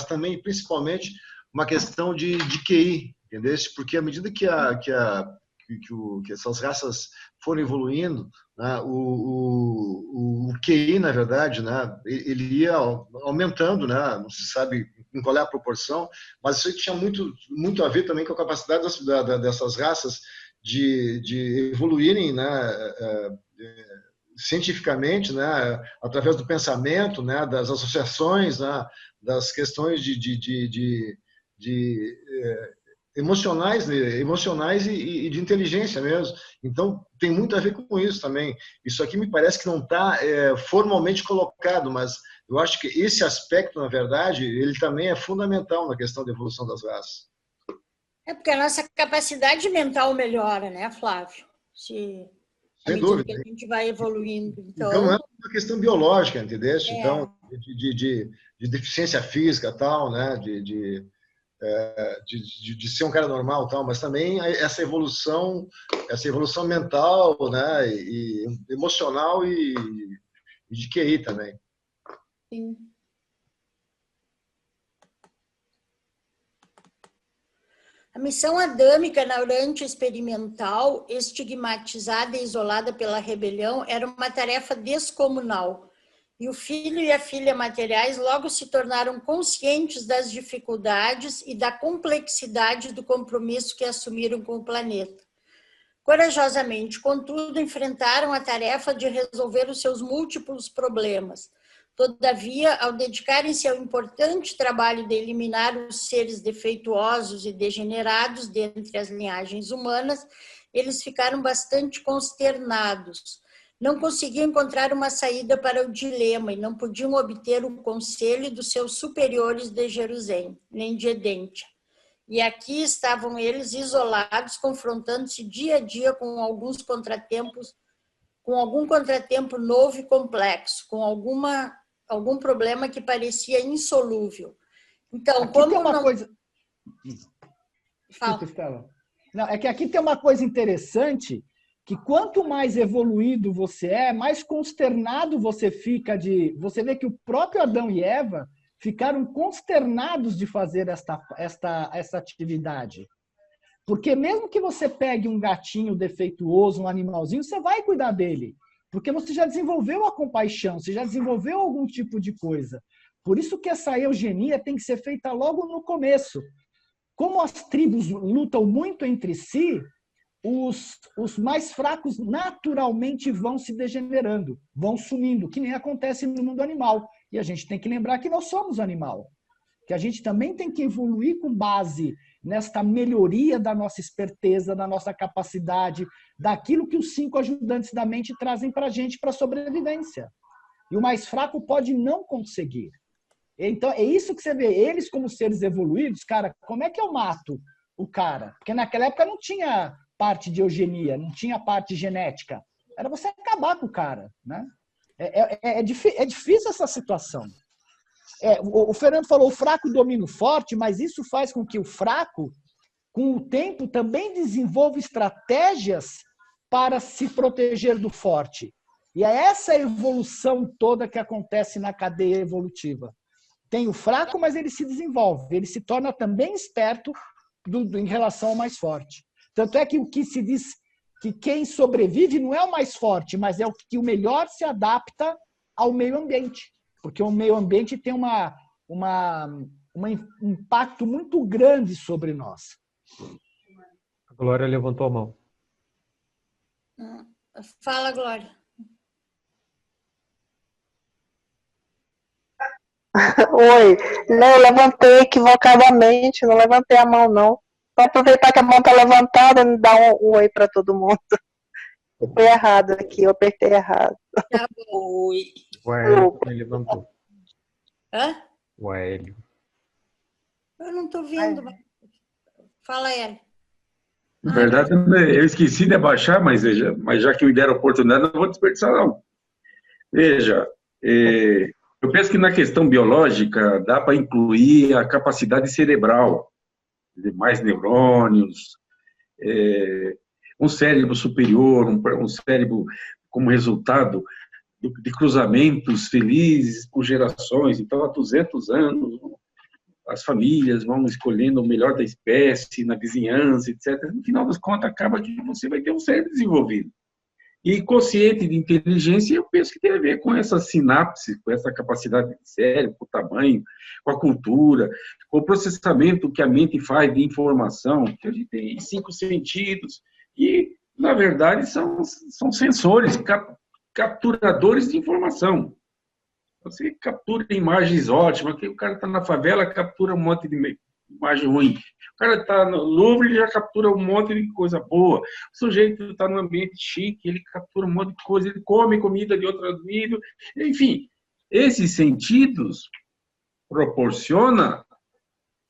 Speaker 8: também, principalmente, uma questão de QI, entendeu? Porque à medida que essas raças foram evoluindo, né, o QI, na verdade, né, ele ia aumentando, né, não se sabe em qual é a proporção, mas isso tinha muito a ver também com a capacidade dessas raças de evoluírem, né, cientificamente, né, através do pensamento, né, das associações, né, das questões emocionais e de inteligência mesmo. Então, tem muito a ver com isso também. Isso aqui me parece que não está formalmente colocado, mas eu acho que esse aspecto, na verdade, ele também é fundamental na questão da evolução das raças.
Speaker 1: É porque a nossa capacidade mental melhora, né, Flávio?
Speaker 8: Sem dúvida.
Speaker 1: Que a gente vai evoluindo.
Speaker 8: Então não é uma questão biológica, entendeu? Então, de deficiência física, tal, né? De ser um cara normal, tal, mas também essa evolução mental, né? E emocional e de QI também.
Speaker 1: Sim. A missão adâmica na Urântia experimental, estigmatizada e isolada pela rebelião, era uma tarefa descomunal. E o filho e a filha materiais logo se tornaram conscientes das dificuldades e da complexidade do compromisso que assumiram com o planeta. Corajosamente, contudo, enfrentaram a tarefa de resolver os seus múltiplos problemas. Todavia, ao dedicarem-se ao importante trabalho de eliminar os seres defeituosos e degenerados dentre as linhagens humanas, eles ficaram bastante consternados. Não conseguiam encontrar uma saída para o dilema e não podiam obter o conselho dos seus superiores de Jerusalém, nem de Edentia. E aqui estavam eles isolados, confrontando-se dia a dia com algum contratempo novo e complexo, com algum problema que parecia insolúvel. Então,
Speaker 2: aqui
Speaker 1: como
Speaker 2: tem uma
Speaker 1: não...
Speaker 2: coisa... Desculpa, Estela. Não, é que aqui tem uma coisa interessante, que quanto mais evoluído você é, mais consternado você fica de... Você vê que o próprio Adão e Eva ficaram consternados de fazer essa atividade. Porque mesmo que você pegue um gatinho defeituoso, um animalzinho, você vai cuidar dele. Porque você já desenvolveu a compaixão, você já desenvolveu algum tipo de coisa. Por isso que essa eugenia tem que ser feita logo no começo. Como as tribos lutam muito entre si, os mais fracos naturalmente vão se degenerando, vão sumindo, que nem acontece no mundo animal. E a gente tem que lembrar que nós somos animal. Que a gente também tem que evoluir com base nesta melhoria da nossa esperteza, da nossa capacidade, daquilo que os 5 ajudantes da mente trazem para a gente para a sobrevivência. E o mais fraco pode não conseguir. Então, é isso que você vê. Eles, como seres evoluídos, cara, como é que eu mato o cara? Porque naquela época não tinha parte de eugenia, não tinha parte genética. Era você acabar com o cara, né? É difícil essa situação. O Fernando falou, o fraco domina o forte, mas isso faz com que o fraco, com o tempo, também desenvolva estratégias para se proteger do forte. E é essa evolução toda que acontece na cadeia evolutiva. Tem o fraco, mas ele se desenvolve, ele se torna também esperto em relação ao mais forte. Tanto é que o que se diz que quem sobrevive não é o mais forte, mas é o que o melhor se adapta ao meio ambiente. Porque o meio ambiente tem um impacto muito grande sobre nós.
Speaker 9: A Glória levantou a mão.
Speaker 1: Fala, Glória.
Speaker 10: Oi. Não, eu levantei equivocadamente, não levantei a mão, não. Só aproveitar que a mão está levantada e dar um oi para todo mundo. Foi errado aqui, eu apertei errado.
Speaker 1: Tá bom, oi.
Speaker 9: O Hélio também levantou.
Speaker 1: Hã?
Speaker 9: O Hélio.
Speaker 1: Eu não estou vendo. Mas... Fala, Hélio.
Speaker 11: Na verdade, eu esqueci de abaixar, mas já que me deram a oportunidade, não vou desperdiçar, não. Veja, eu penso que na questão biológica dá para incluir a capacidade cerebral, mais neurônios, um cérebro superior, um cérebro como resultado de cruzamentos felizes por gerações. Então, há 200 anos, as famílias vão escolhendo o melhor da espécie, na vizinhança, etc. No final das contas, acaba que você vai ter um cérebro desenvolvido. E consciente de inteligência, eu penso que tem a ver com essa sinapse, com essa capacidade de cérebro, com o tamanho, com a cultura, com o processamento que a mente faz de informação, que a gente tem 5 sentidos, e, na verdade, são sensores, capturadores de informação. Você captura imagens ótimas, que o cara está na favela, captura um monte de imagem ruim. O cara está no Louvre, ele já captura um monte de coisa boa. O sujeito está num ambiente chique, ele captura um monte de coisa, ele come comida de outro nível. Enfim, esses sentidos proporcionam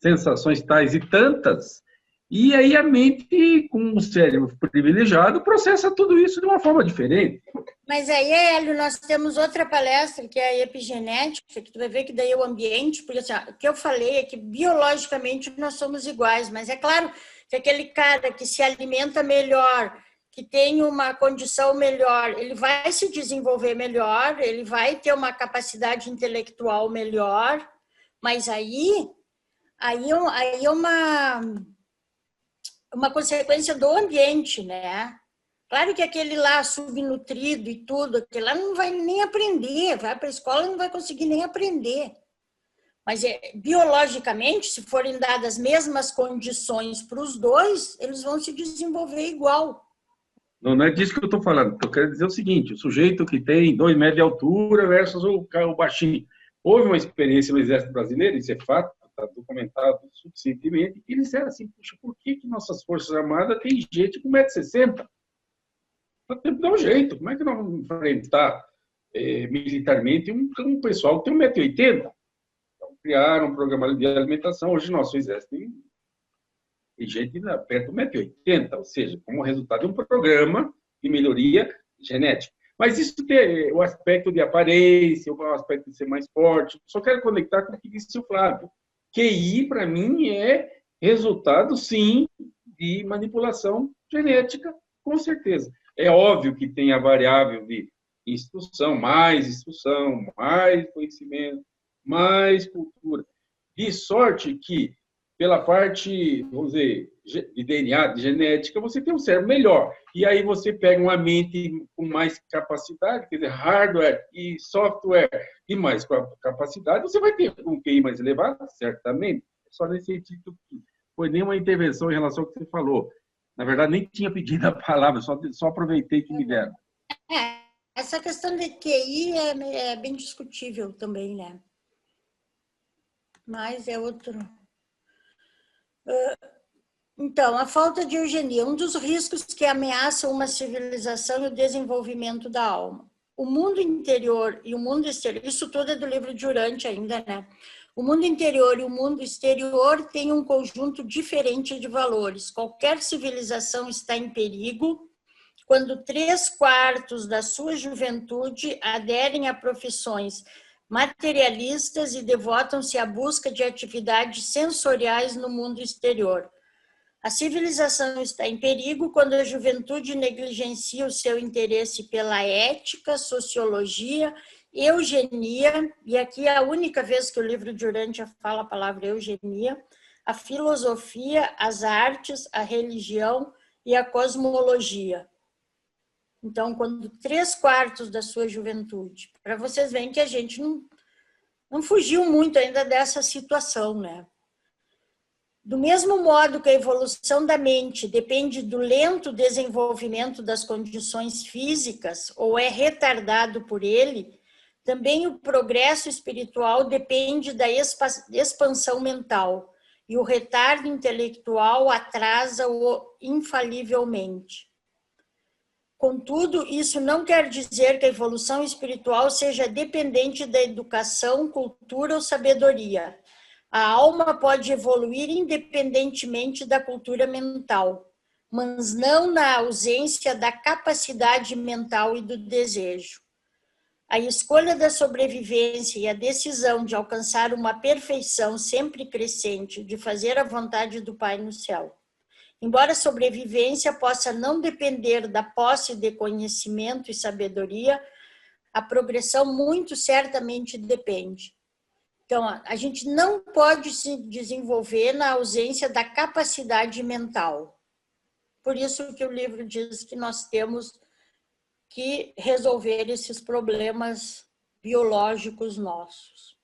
Speaker 11: sensações tais e tantas, e aí a mente, com um cérebro privilegiado, processa tudo isso de uma forma diferente.
Speaker 1: Mas aí, Hélio, nós temos outra palestra, que é a epigenética, que tu vai ver que daí é o ambiente, porque assim, o que eu falei é que biologicamente nós somos iguais, mas é claro que aquele cara que se alimenta melhor, que tem uma condição melhor, ele vai se desenvolver melhor, ele vai ter uma capacidade intelectual melhor, mas aí é uma consequência do ambiente, né? Claro que aquele lá subnutrido e tudo, aquele lá não vai nem aprender, vai para a escola e não vai conseguir nem aprender. Mas biologicamente, se forem dadas as mesmas condições para os dois, eles vão se desenvolver igual.
Speaker 11: Não é disso que eu estou falando. Eu quero dizer o seguinte, o sujeito que tem 2 metros de altura versus o baixinho. Houve uma experiência no Exército Brasileiro, isso é fato, está documentado suficientemente, e eles disseram assim, puxa, por que nossas Forças Armadas têm gente com 1,60 m? Nós temos que dar um jeito. Como é que nós vamos enfrentar militarmente um pessoal que tem 1,80 m? Então, criaram um programa de alimentação. Hoje, nosso Exército tem gente perto de 1,80 m, ou seja, como resultado de um programa de melhoria genética. Mas isso tem o aspecto de aparência, o aspecto de ser mais forte. Só quero conectar com o que disse o Flávio. QI, para mim, é resultado, sim, de manipulação genética, com certeza. É óbvio que tem a variável de instrução, mais conhecimento, mais cultura. De sorte que, pela parte, vamos dizer, de DNA, de genética, você tem um cérebro melhor. E aí você pega uma mente com mais capacidade, quer dizer, hardware e software e mais capacidade, você vai ter um QI mais elevado, certamente. Só nesse sentido, foi nenhuma intervenção em relação ao que você falou. Na verdade, nem tinha pedido a palavra, só aproveitei que me deram.
Speaker 1: Essa questão de QI é bem discutível também, né? Mas é outro... Então, a falta de eugenia, um dos riscos que ameaçam uma civilização e o desenvolvimento da alma. O mundo interior e o mundo exterior, isso tudo é do livro de Urantia ainda, né? O mundo interior e o mundo exterior têm um conjunto diferente de valores. Qualquer civilização está em perigo quando 3/4 da sua juventude aderem a profissões materialistas e devotam-se à busca de atividades sensoriais no mundo exterior. A civilização está em perigo quando a juventude negligencia o seu interesse pela ética, sociologia, eugenia, e aqui é a única vez que o livro de Urantia fala a palavra eugenia, a filosofia, as artes, a religião e a cosmologia. Então, quando 3/4 da sua juventude, para vocês verem que a gente não fugiu muito ainda dessa situação, né? Do mesmo modo que a evolução da mente depende do lento desenvolvimento das condições físicas ou é retardado por ele, Também o progresso espiritual depende da expansão mental, e o retardo intelectual atrasa-o infalivelmente. Contudo, isso não quer dizer que a evolução espiritual seja dependente da educação, cultura ou sabedoria. A alma pode evoluir independentemente da cultura mental, mas não na ausência da capacidade mental e do desejo. A escolha da sobrevivência e a decisão de alcançar uma perfeição sempre crescente, de fazer a vontade do Pai no céu. Embora a sobrevivência possa não depender da posse de conhecimento e sabedoria, a progressão muito certamente depende. Então, a gente não pode se desenvolver na ausência da capacidade mental. Por isso que o livro diz que nós temos que resolver esses problemas biológicos nossos.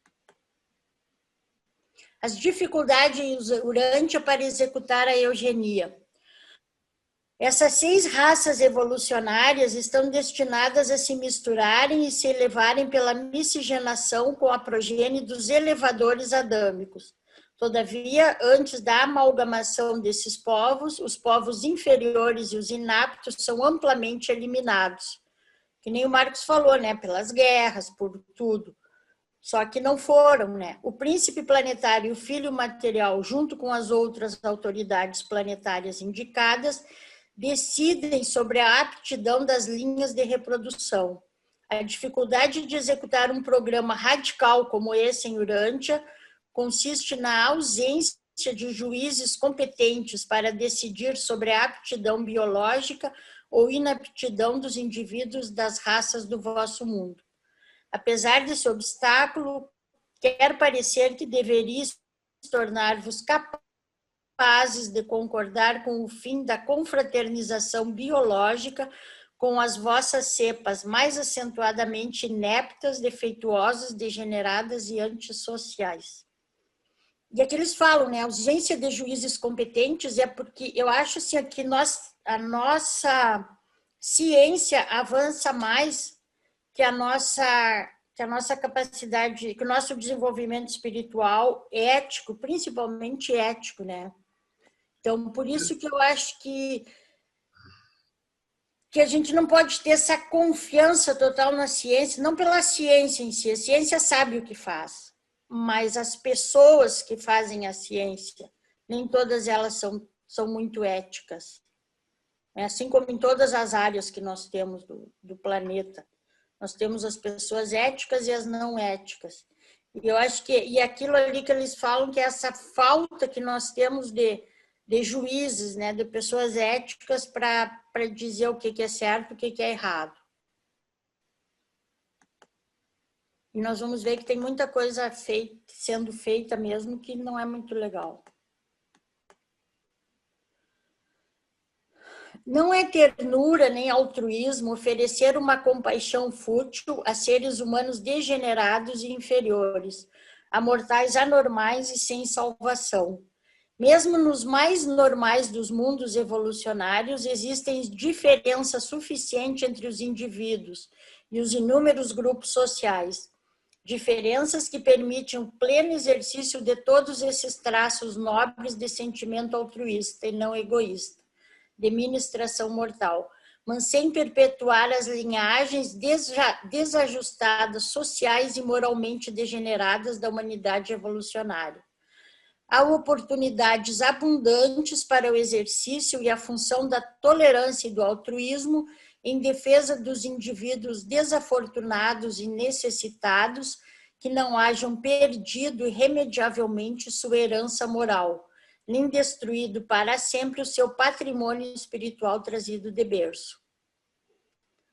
Speaker 1: As dificuldades Urântia para executar a eugenia. Essas 6 raças evolucionárias estão destinadas a se misturarem e se elevarem pela miscigenação com a progênie dos elevadores adâmicos. Todavia, antes da amalgamação desses povos, os povos inferiores e os inaptos são amplamente eliminados. Que nem o Marcos falou, né? Pelas guerras, por tudo. Só que não foram, né? O príncipe planetário e o filho material, junto com as outras autoridades planetárias indicadas, decidem sobre a aptidão das linhas de reprodução. A dificuldade de executar um programa radical como esse em Urântia consiste na ausência de juízes competentes para decidir sobre a aptidão biológica ou inaptidão dos indivíduos das raças do vosso mundo. Apesar desse obstáculo, quer parecer que deveríeis tornar-vos capazes de concordar com o fim da confraternização biológica com as vossas cepas mais acentuadamente ineptas, defeituosas, degeneradas e antissociais. E aqui eles falam, né, a ausência de juízes competentes é porque eu acho assim, que a nossa ciência avança mais que a nossa capacidade, que o nosso desenvolvimento espiritual, ético, principalmente ético, né? Então, por isso que eu acho que a gente não pode ter essa confiança total na ciência, não pela ciência em si, a ciência sabe o que faz, mas as pessoas que fazem a ciência, nem todas elas são muito éticas. Assim como em todas as áreas que nós temos do planeta. Nós temos as pessoas éticas e as não éticas. E eu acho que, e aquilo ali que eles falam, que é essa falta que nós temos de juízes, né, de pessoas éticas para dizer o que é certo, o que é errado. E nós vamos ver que tem muita coisa sendo feita mesmo que não é muito legal. Não é ternura nem altruísmo oferecer uma compaixão fútil a seres humanos degenerados e inferiores, a mortais anormais e sem salvação. Mesmo nos mais normais dos mundos evolucionários, existem diferença suficiente entre os indivíduos e os inúmeros grupos sociais. Diferenças que permitem o pleno exercício de todos esses traços nobres de sentimento altruísta e não egoísta, de ministração mortal, mas sem perpetuar as linhagens desajustadas, sociais e moralmente degeneradas da humanidade evolucionária. Há oportunidades abundantes para o exercício e a função da tolerância e do altruísmo em defesa dos indivíduos desafortunados e necessitados que não hajam perdido irremediavelmente sua herança moral, nem destruído para sempre o seu patrimônio espiritual trazido de berço.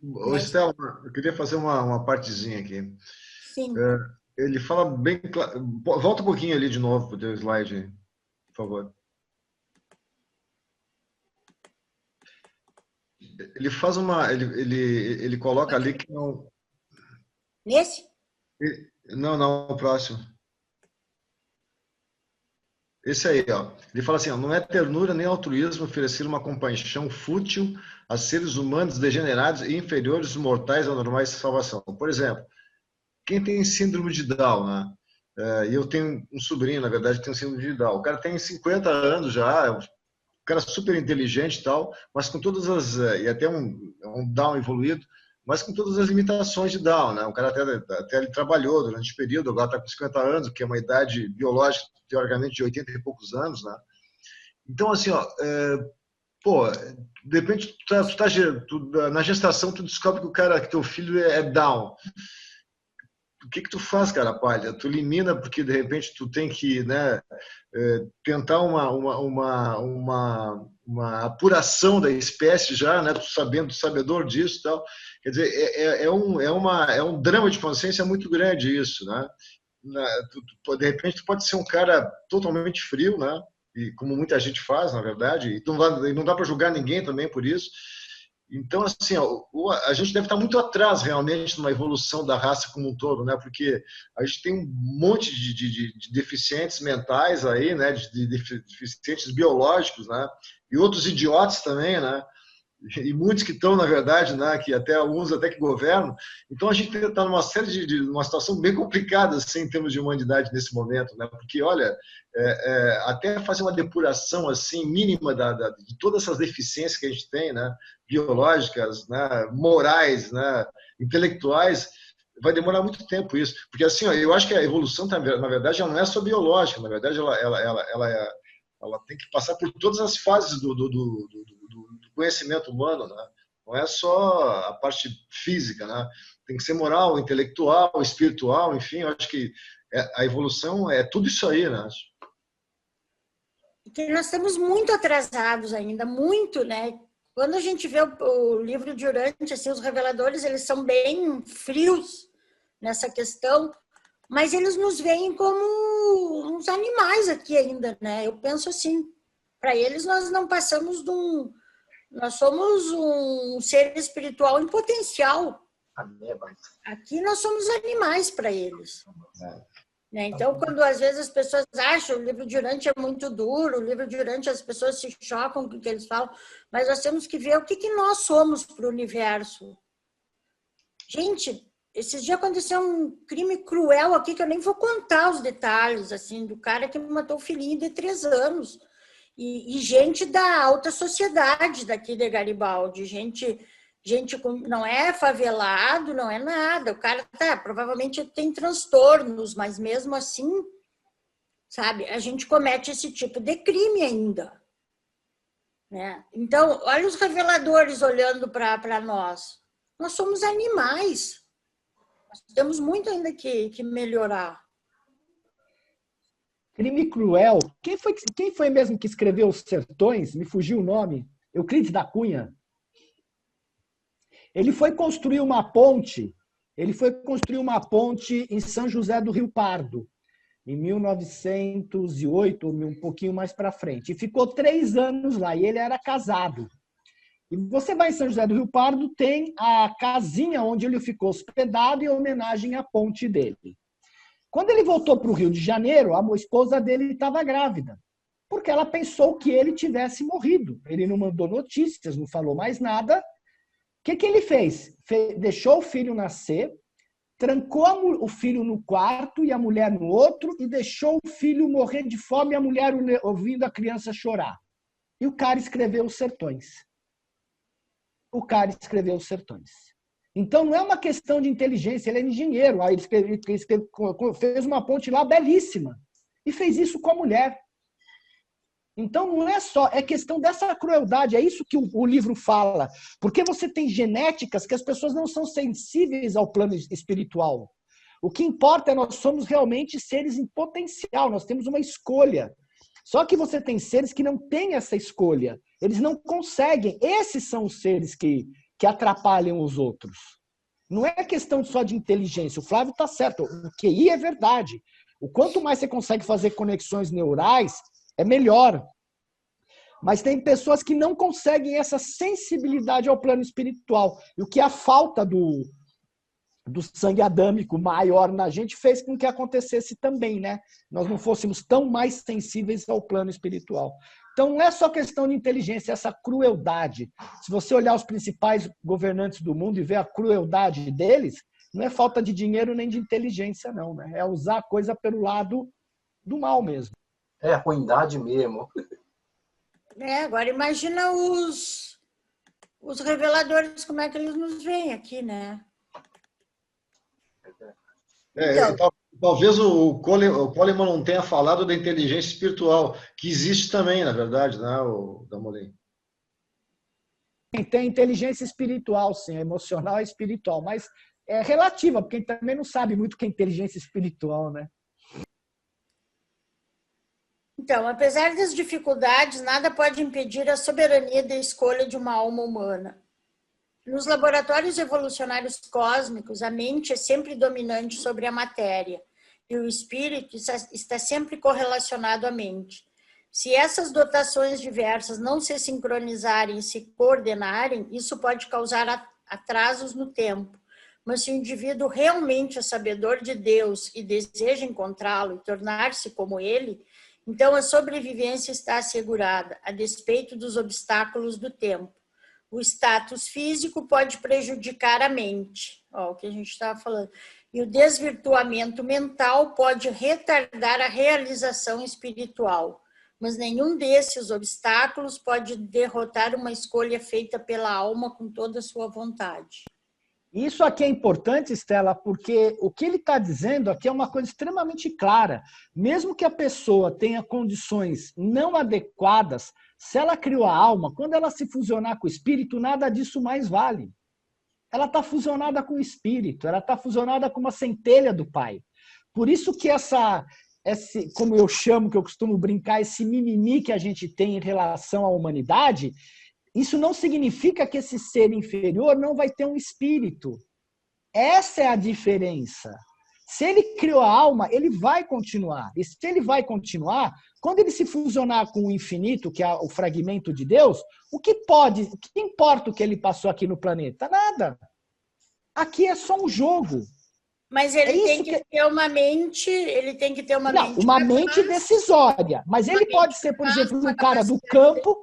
Speaker 8: Ô, Estela, eu queria fazer uma partezinha aqui.
Speaker 1: Sim.
Speaker 8: Ele fala bem claro. Volta um pouquinho ali de novo para o teu slide, por favor. Ele faz ele coloca ali que não.
Speaker 1: Nesse?
Speaker 8: Não, o próximo. Esse aí, ó. Ele fala assim, ó, não é ternura nem altruísmo oferecer uma compaixão fútil a seres humanos degenerados e inferiores, mortais, anormais de salvação. Por exemplo, quem tem síndrome de Down, né? E eu tenho um sobrinho, na verdade, que tem síndrome de Down. O cara tem 50 anos já, é um cara super inteligente e tal, mas com todas as... e até um Down evoluído, mas com todas as limitações de Down, né? O cara até ele trabalhou durante o período, agora está com 50 anos, que é uma idade biológica, teoricamente, de 80 e poucos anos, né? Então, assim, ó, de repente, na gestação, tu descobre que teu filho é Down. O que tu faz, cara, palha? Tu elimina porque, de repente, tu tem que, né, tentar uma apuração da espécie já, né, tu sabedor disso e tal. Quer dizer, é um drama de consciência muito grande isso, né? De repente, tu pode ser um cara totalmente frio, né? E como muita gente faz, na verdade, e não dá para julgar ninguém também por isso. Então, assim, a gente deve estar muito atrás, realmente, numa evolução da raça como um todo, né? Porque a gente tem um monte de deficientes mentais aí, né? De deficientes biológicos, né? E outros idiotas também, né? E muitos que estão, na verdade, né, que até alguns até que governam. Então a gente está numa série uma situação bem complicada assim, em termos de humanidade nesse momento, né? Porque olha, até fazer uma depuração assim mínima de todas essas deficiências que a gente tem, né, biológicas, né, morais, né, intelectuais, vai demorar muito tempo isso, porque assim, ó, eu acho que a evolução na verdade ela não é só biológica, na verdade ela tem que passar por todas as fases do conhecimento humano, né? Não é só a parte física, né? Tem que ser moral, intelectual, espiritual, enfim, eu acho que a evolução é tudo isso aí, né?
Speaker 1: Que nós estamos muito atrasados ainda, muito, né? Quando a gente vê o livro de Urântia, assim, os reveladores, eles são bem frios nessa questão, mas eles nos veem como uns animais aqui ainda, né? Eu penso assim, para eles nós não passamos nós somos um ser espiritual em potencial. Aqui nós somos animais para eles. Então, quando às vezes as pessoas acham o livro de Urântia é muito duro, o livro de Urântia as pessoas se chocam com o que eles falam, mas nós temos que ver o que nós somos para o universo. Gente, esses dias aconteceu um crime cruel aqui, que eu nem vou contar os detalhes, assim, do cara que matou o filhinho de 3 anos. E gente da alta sociedade daqui de Garibaldi, gente não é favelado, não é nada, o cara provavelmente tem transtornos, mas mesmo assim, sabe, a gente comete esse tipo de crime ainda, né? Então, olha os reveladores olhando para nós somos animais, nós temos muito ainda que melhorar.
Speaker 2: Crime cruel. Quem foi mesmo que escreveu Os Sertões? Me fugiu o nome. Euclides da Cunha. Ele foi construir uma ponte. Em São José do Rio Pardo, em 1908, um pouquinho mais para frente. E ficou 3 anos lá. E ele era casado. E você vai em São José do Rio Pardo, tem a casinha onde ele ficou hospedado em homenagem à ponte dele. Quando ele voltou para o Rio de Janeiro, a esposa dele estava grávida, porque ela pensou que ele tivesse morrido. Ele não mandou notícias, não falou mais nada. O que ele fez? Deixou o filho nascer, trancou o filho no quarto e a mulher no outro, e deixou o filho morrer de fome e a mulher ouvindo a criança chorar. E o cara escreveu Os Sertões. Então, não é uma questão de inteligência, ele é engenheiro. Aí ele fez uma ponte lá belíssima e fez isso com a mulher. Então, não é só, é questão dessa crueldade, é isso que o livro fala. Porque você tem genéticas que as pessoas não são sensíveis ao plano espiritual. O que importa é nós somos realmente seres em potencial, nós temos uma escolha. Só que você tem seres que não têm essa escolha, eles não conseguem. Esses são os seres que atrapalham os outros. Não é questão só de inteligência. O Flávio está certo. O QI é verdade. O quanto mais você consegue fazer conexões neurais, é melhor. Mas tem pessoas que não conseguem essa sensibilidade ao plano espiritual. E o que a falta do sangue adâmico maior na gente fez com que acontecesse também, né? Nós não fôssemos tão mais sensíveis ao plano espiritual. Então, não é só questão de inteligência, é essa crueldade. Se você olhar os principais governantes do mundo e ver a crueldade deles, Não é falta de dinheiro nem de inteligência, não, né? É usar a coisa pelo lado do mal mesmo.
Speaker 4: É ruindade mesmo.
Speaker 1: Agora imagina os reveladores, como é que eles nos veem aqui, né?
Speaker 8: Então, talvez o Coleman não tenha falado da inteligência espiritual, que existe também, na verdade, né, o Damolin?
Speaker 2: Tem inteligência espiritual, sim, emocional e espiritual, mas é relativa, porque a gente também não sabe muito o que é inteligência espiritual, né?
Speaker 1: Então, apesar das dificuldades, nada pode impedir a soberania da escolha de uma alma humana. Nos laboratórios evolucionários cósmicos, a mente é sempre dominante sobre a matéria e o espírito está sempre correlacionado à mente. Se essas dotações diversas não se sincronizarem e se coordenarem, isso pode causar atrasos no tempo. Mas se o indivíduo realmente é sabedor de Deus e deseja encontrá-lo e tornar-se como ele, então a sobrevivência está assegurada, a despeito dos obstáculos do tempo. O status físico pode prejudicar a mente, o que a gente estava falando, e o desvirtuamento mental pode retardar a realização espiritual, mas nenhum desses obstáculos pode derrotar uma escolha feita pela alma com toda a sua vontade.
Speaker 2: Isso aqui é importante, Estela, porque o que ele está dizendo aqui é uma coisa extremamente clara. Mesmo que a pessoa tenha condições não adequadas, se ela criou a alma, quando ela se fusionar com o espírito, nada disso mais vale. Ela está fusionada com o espírito, ela está fusionada com uma centelha do Pai. Por isso que esse, como eu chamo, que eu costumo brincar, esse mimimi que a gente tem em relação à humanidade, isso não significa que esse ser inferior não vai ter um espírito. Essa é a diferença. Se ele criou a alma, ele vai continuar. E se ele vai continuar, quando ele se fusionar com o infinito, que é o fragmento de Deus, o que importa o que ele passou aqui no planeta? Nada. Aqui é só um jogo.
Speaker 1: Mas ele tem que ter uma mente,
Speaker 2: uma mente decisória. Mas ele pode ser, por exemplo, um cara do campo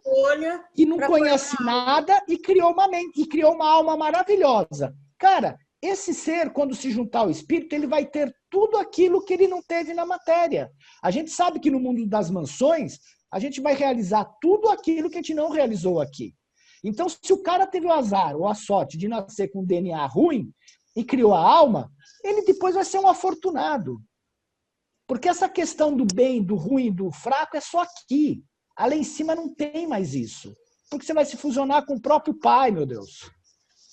Speaker 2: que não conhece nada e criou uma mente, e criou uma alma maravilhosa. Cara, esse ser, quando se juntar ao espírito, ele vai ter tudo aquilo que ele não teve na matéria. A gente sabe que no mundo das mansões, a gente vai realizar tudo aquilo que a gente não realizou aqui. Então, se o cara teve o azar ou a sorte de nascer com DNA ruim e criou a alma, ele depois vai ser um afortunado. Porque essa questão do bem, do ruim, do fraco é só aqui. Lá em cima não tem mais isso. Porque você vai se fusionar com o próprio Pai, meu Deus.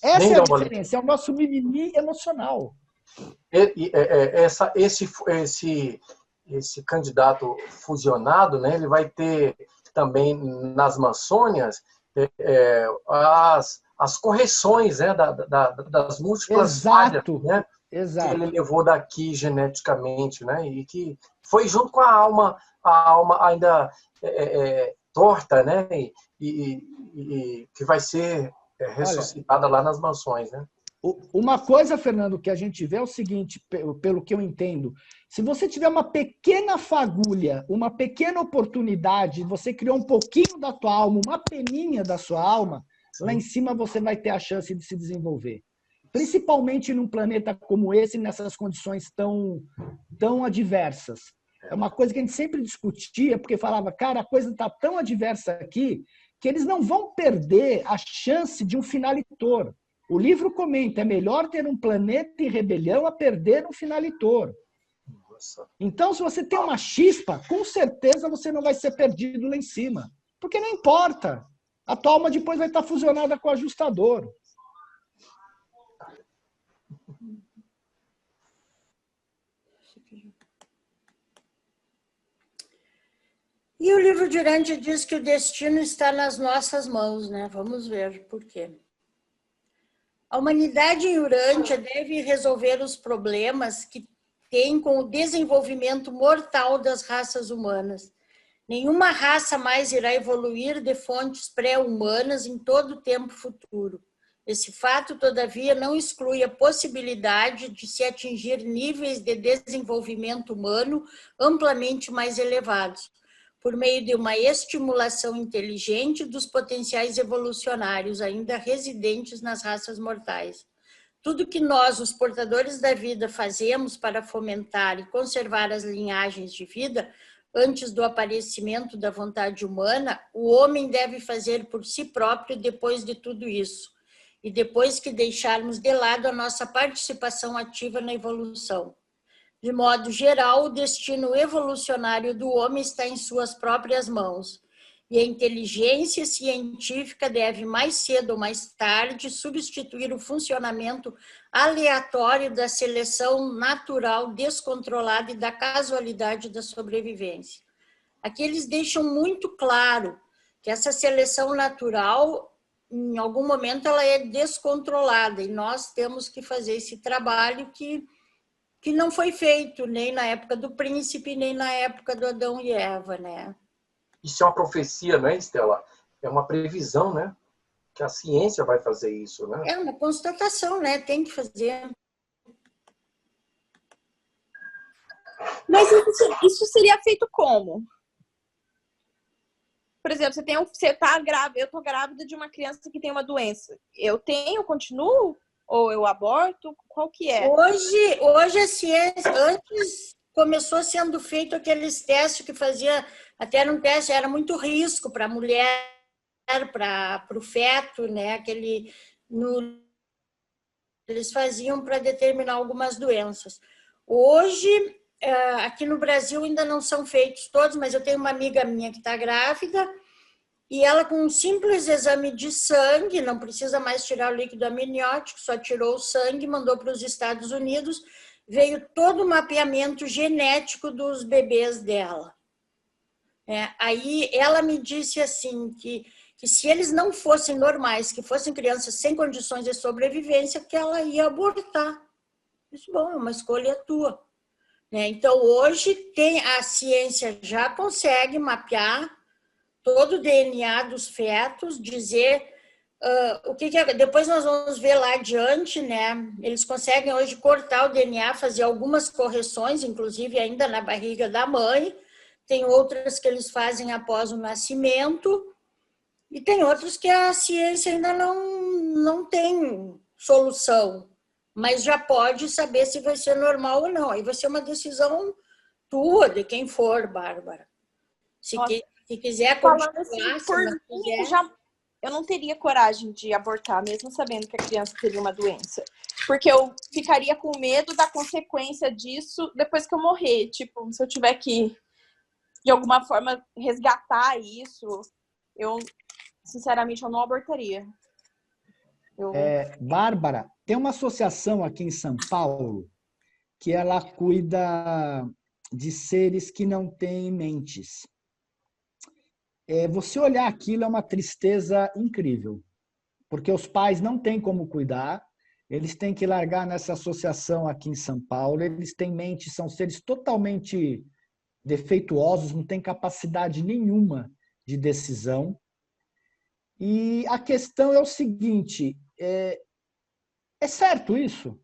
Speaker 2: Essa é a diferença, é o nosso mimimi emocional.
Speaker 4: Esse candidato fusionado, né, ele vai ter também nas maçônias as correções, né, das múltiplas falhas, né,
Speaker 2: exato.
Speaker 4: que ele levou daqui geneticamente, né, e que foi junto com a alma ainda torta, né, e que vai ser ressuscitada lá nas mansões, né?
Speaker 2: Uma coisa, Fernando, que a gente vê é o seguinte, pelo que eu entendo, se você tiver uma pequena fagulha, uma pequena oportunidade, você criou um pouquinho da tua alma, uma peninha da sua alma, sim, lá em cima você vai ter a chance de se desenvolver. Principalmente num planeta como esse, nessas condições tão adversas. É uma coisa que a gente sempre discutia, porque falava, cara, a coisa está tão adversa aqui, que eles não vão perder a chance de um finalitor. O livro comenta, é melhor ter um planeta em rebelião a perder um finalitor. Então, se você tem uma chispa, com certeza você não vai ser perdido lá em cima. Porque não importa. A tua alma depois vai estar fusionada com o ajustador.
Speaker 1: E o livro de Urântia diz que o destino está nas nossas mãos, né? Vamos ver por quê. A humanidade em Urântia deve resolver os problemas que tem com o desenvolvimento mortal das raças humanas. Nenhuma raça mais irá evoluir de fontes pré-humanas em todo o tempo futuro. Esse fato, todavia, não exclui a possibilidade de se atingir níveis de desenvolvimento humano amplamente mais elevados, por meio de uma estimulação inteligente dos potenciais evolucionários ainda residentes nas raças mortais. tudo que nós, os portadores da vida, fazemos para fomentar e conservar as linhagens de vida, antes do aparecimento da vontade humana, o homem deve fazer por si próprio depois de tudo isso, e depois que deixarmos de lado a nossa participação ativa na evolução. De modo geral, o destino evolucionário do homem está em suas próprias mãos, e a inteligência científica deve, mais cedo ou mais tarde, substituir o funcionamento aleatório da seleção natural descontrolada e da casualidade da sobrevivência. Aqui eles deixam muito claro que essa seleção natural, em algum momento, ela é descontrolada, e nós temos que fazer esse trabalho que não foi feito nem na época do príncipe, nem na época do Adão e Eva, né?
Speaker 4: Isso é uma profecia, né, Estela? É uma previsão, né? Que a ciência vai fazer isso, né?
Speaker 1: É uma constatação, né? Tem que fazer.
Speaker 6: Mas isso seria feito como? Por exemplo, você tá grávida, eu tô grávida de uma criança que tem uma doença. Eu continuo? Ou eu aborto? Qual que é?
Speaker 1: Hoje a ciência, antes começou sendo feito aqueles testes que fazia, até era um teste, era muito risco para a mulher, para o feto, né? Eles faziam para determinar algumas doenças. Hoje, aqui no Brasil ainda não são feitos todos, mas eu tenho uma amiga minha que está grávida, e ela, com um simples exame de sangue, não precisa mais tirar o líquido amniótico, só tirou o sangue, mandou para os Estados Unidos, veio todo o mapeamento genético dos bebês dela. Aí ela me disse assim, que se eles não fossem normais, que fossem crianças sem condições de sobrevivência, que ela ia abortar. Isso, bom, é uma escolha tua. Então, hoje, a ciência já consegue mapear todo o DNA dos fetos, dizer o que é. Depois nós vamos ver lá adiante, né? Eles conseguem hoje cortar o DNA, fazer algumas correções, inclusive ainda na barriga da mãe. Tem outras que eles fazem após o nascimento, e tem outros que a ciência ainda não tem solução, mas já pode saber se vai ser normal ou não. Aí vai ser uma decisão tua, de quem for, Bárbara. Se quiser continuar,
Speaker 6: assim,
Speaker 1: se não quiser...
Speaker 6: Eu não teria coragem de abortar, mesmo sabendo que a criança teria uma doença. Porque eu ficaria com medo da consequência disso depois que eu morrer. Tipo, se eu tiver que, de alguma forma, resgatar isso, sinceramente, eu não abortaria.
Speaker 2: Bárbara, tem uma associação aqui em São Paulo que ela cuida de seres que não têm mentes. Você olhar aquilo é uma tristeza incrível, porque os pais não têm como cuidar, eles têm que largar nessa associação aqui em São Paulo, eles têm mente, são seres totalmente defeituosos, não têm capacidade nenhuma de decisão. E a questão é o seguinte, é certo isso?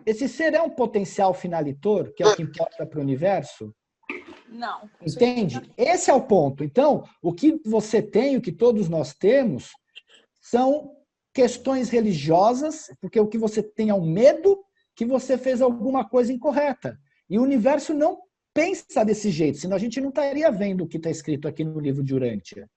Speaker 2: Esse ser é um potencial finalitor, que é o que importa para o universo?
Speaker 6: Não.
Speaker 2: Entende? Esse é o ponto. Então, o que você tem, o que todos nós temos, são questões religiosas, porque o que você tem é um medo que você fez alguma coisa incorreta. E o universo não pensa desse jeito, senão a gente não estaria vendo o que está escrito aqui no livro de Urântia.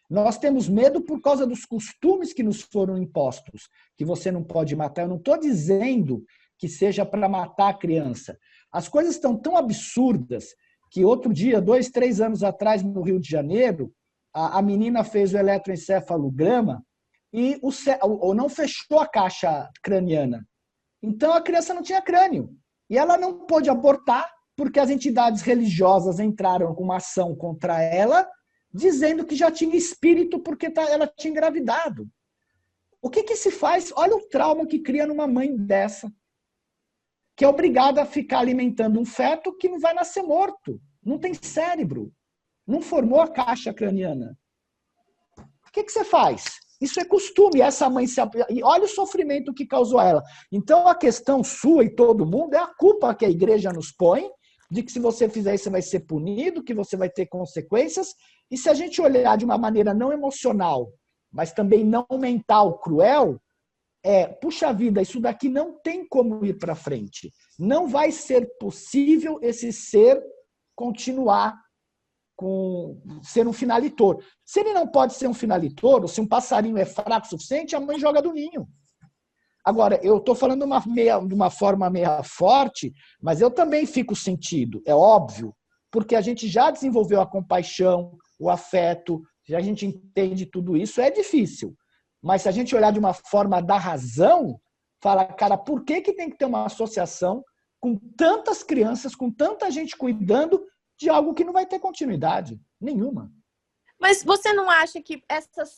Speaker 2: Nós temos medo por causa dos costumes que nos foram impostos, que você não pode matar. Eu não estou dizendo que seja para matar a criança. As coisas estão tão absurdas que outro dia, 2, 3 anos atrás, no Rio de Janeiro, a menina fez o eletroencefalograma e não fechou a caixa craniana. Então, a criança não tinha crânio. E ela não pôde abortar porque as entidades religiosas entraram com uma ação contra ela, dizendo que já tinha espírito porque ela tinha engravidado. O que se faz? Olha o trauma que cria numa mãe dessa, que é obrigada a ficar alimentando um feto que não vai nascer morto. Não tem cérebro. Não formou a caixa craniana. O que você faz? Isso é costume. Essa mãe e olha o sofrimento que causou a ela. Então, a questão sua e todo mundo é a culpa que a igreja nos põe de que se você fizer isso, você vai ser punido, que você vai ter consequências. E se a gente olhar de uma maneira não emocional, mas também não mental, cruel, puxa vida, isso daqui não tem como ir para frente. Não vai ser possível esse ser continuar ser um finalitor. Se ele não pode ser um finalitor, ou se um passarinho é fraco o suficiente, a mãe joga do ninho. Agora, eu estou falando de uma forma meio forte, mas eu também fico sentido, é óbvio, porque a gente já desenvolveu a compaixão, o afeto, já a gente entende tudo isso, é difícil. Mas se a gente olhar de uma forma da razão, fala, cara, por que tem que ter uma associação com tantas crianças, com tanta gente cuidando de algo que não vai ter continuidade nenhuma?
Speaker 6: Mas você não acha que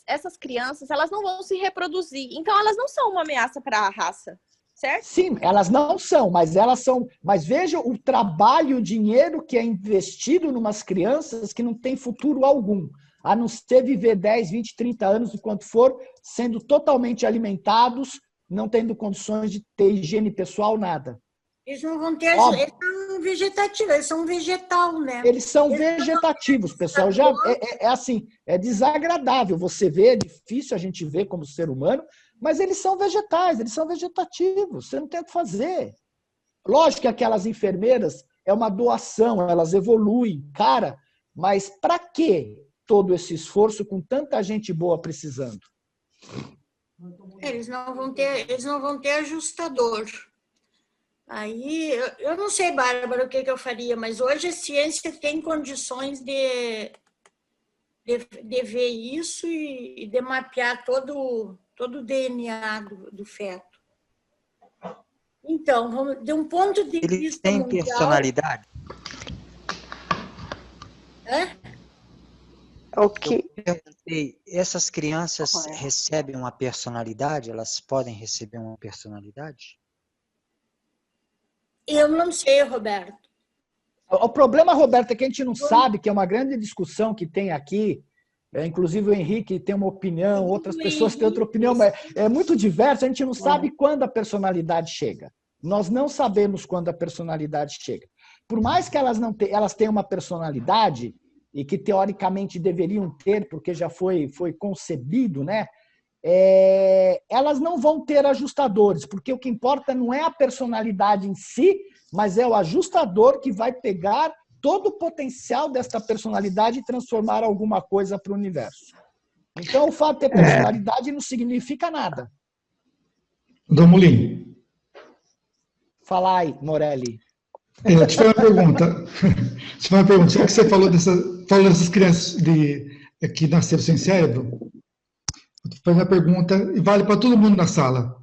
Speaker 6: essas crianças, elas não vão se reproduzir? Então, elas não são uma ameaça para a raça, certo?
Speaker 2: Sim, elas não são, mas elas são... Mas veja o trabalho, o dinheiro que é investido em umas crianças que não tem futuro algum, a não ser viver 10, 20, 30 anos, enquanto for, sendo totalmente alimentados, não tendo condições de ter higiene pessoal, nada.
Speaker 1: Eles não vão ter... Eles são vegetativos, eles são vegetal, né?
Speaker 2: Eles são vegetativos, pessoal. Já assim, é desagradável você ver, é difícil a gente ver como ser humano, mas eles são vegetais, eles são vegetativos, você não tem o que fazer. Lógico que aquelas enfermeiras é uma doação, elas evoluem, cara, mas para que todo esse esforço com tanta gente boa precisando?
Speaker 1: Eles não vão ter ajustador. Aí, eu não sei, Bárbara, o que eu faria, mas hoje a ciência tem condições de ver isso e de mapear todo o DNA do feto. Então, de um ponto de vista
Speaker 12: mundial... Ele tem personalidade?
Speaker 10: O que?
Speaker 12: Eu perguntei, essas crianças recebem uma personalidade? Elas podem receber uma personalidade?
Speaker 1: Eu não sei, Roberto.
Speaker 2: O problema, Roberto, é que a gente não sabe, que é uma grande discussão que tem aqui, inclusive o Henrique tem uma opinião, outras pessoas têm outra opinião, mas é muito diverso, a gente não sabe quando a personalidade chega. Nós não sabemos quando a personalidade chega. Por mais que elas tenham uma personalidade, e que teoricamente deveriam ter, porque já foi concebido, né? Elas não vão ter ajustadores, porque o que importa não é a personalidade em si, mas é o ajustador que vai pegar todo o potencial desta personalidade e transformar alguma coisa para o universo. Então, o fato de ter personalidade não significa nada.
Speaker 13: Dom Molin.
Speaker 2: Fala aí, Morelli.
Speaker 13: Deixa eu te fazer uma pergunta. Já que você falou dessas crianças que nasceram sem cérebro, vou fazer uma pergunta, e vale para todo mundo na sala.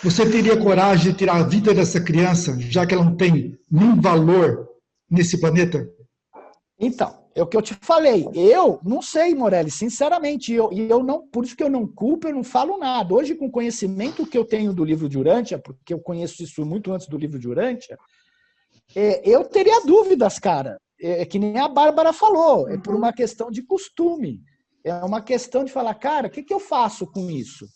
Speaker 13: Você teria coragem de tirar a vida dessa criança, já que ela não tem nenhum valor nesse planeta?
Speaker 2: Então, é o que eu te falei. Eu não sei, Morelli, sinceramente. Eu não, por isso que eu não culpo, eu não falo nada. Hoje, com o conhecimento que eu tenho do livro de Urântia, porque eu conheço isso muito antes do livro de Urântia, eu teria dúvidas, cara. Que nem a Bárbara falou, é por uma questão de costume. É uma questão de falar, cara, o que eu faço com isso?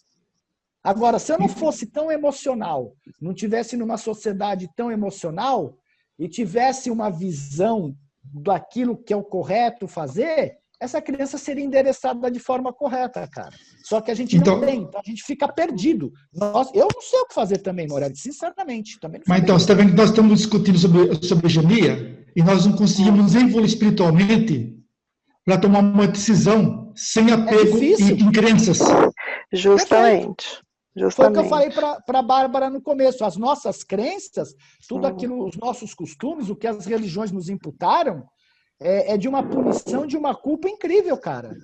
Speaker 2: Agora, se eu não fosse tão emocional, não tivesse numa sociedade tão emocional e tivesse uma visão daquilo que é o correto fazer, essa criança seria endereçada de forma correta, cara. Só que a gente não tem, então a gente fica perdido. Eu não sei o que fazer também, Morelli, sinceramente. Também não.
Speaker 13: Mas então, você está vendo que nós estamos discutindo sobre eugenia e nós não conseguimos nos evoluir espiritualmente para tomar uma decisão sem apego em crenças.
Speaker 10: Justamente.
Speaker 2: Foi o que eu falei para a Bárbara no começo. As nossas crenças, tudo aquilo, os nossos costumes, o que as religiões nos imputaram, é de uma punição, de uma culpa incrível, cara.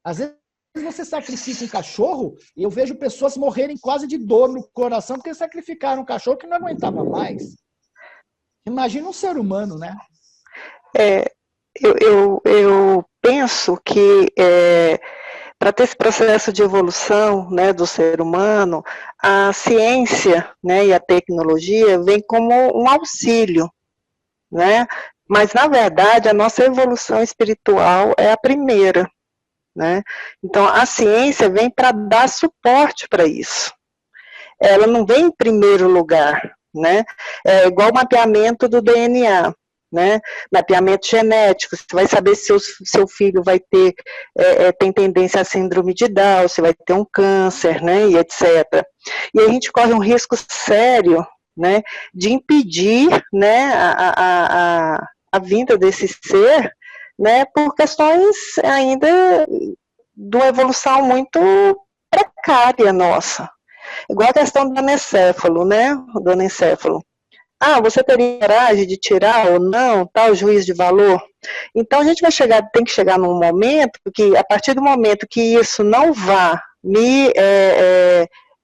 Speaker 2: Às vezes você sacrifica um cachorro e eu vejo pessoas morrerem quase de dor no coração porque sacrificaram um cachorro que não aguentava mais. Imagina um ser humano, né?
Speaker 10: Eu penso que para ter esse processo de evolução, né, do ser humano, a ciência, né, e a tecnologia vem como um auxílio, né? Mas, na verdade, a nossa evolução espiritual é a primeira, né? Então, a ciência vem para dar suporte para isso. Ela não vem em primeiro lugar, né? É igual o mapeamento do DNA. né? Mapeamento genético, você vai saber se seu filho vai ter, tem tendência à síndrome de Down, se vai ter um câncer, né, e etc. E a gente corre um risco sério, né, de impedir, né, a vinda desse ser, né, por questões ainda de uma evolução muito precária nossa. Igual a questão do anencéfalo, né, do anencéfalo. Você teria coragem de tirar ou não tal juízo de valor? Então a gente tem que chegar num momento que, a partir do momento que isso não vá me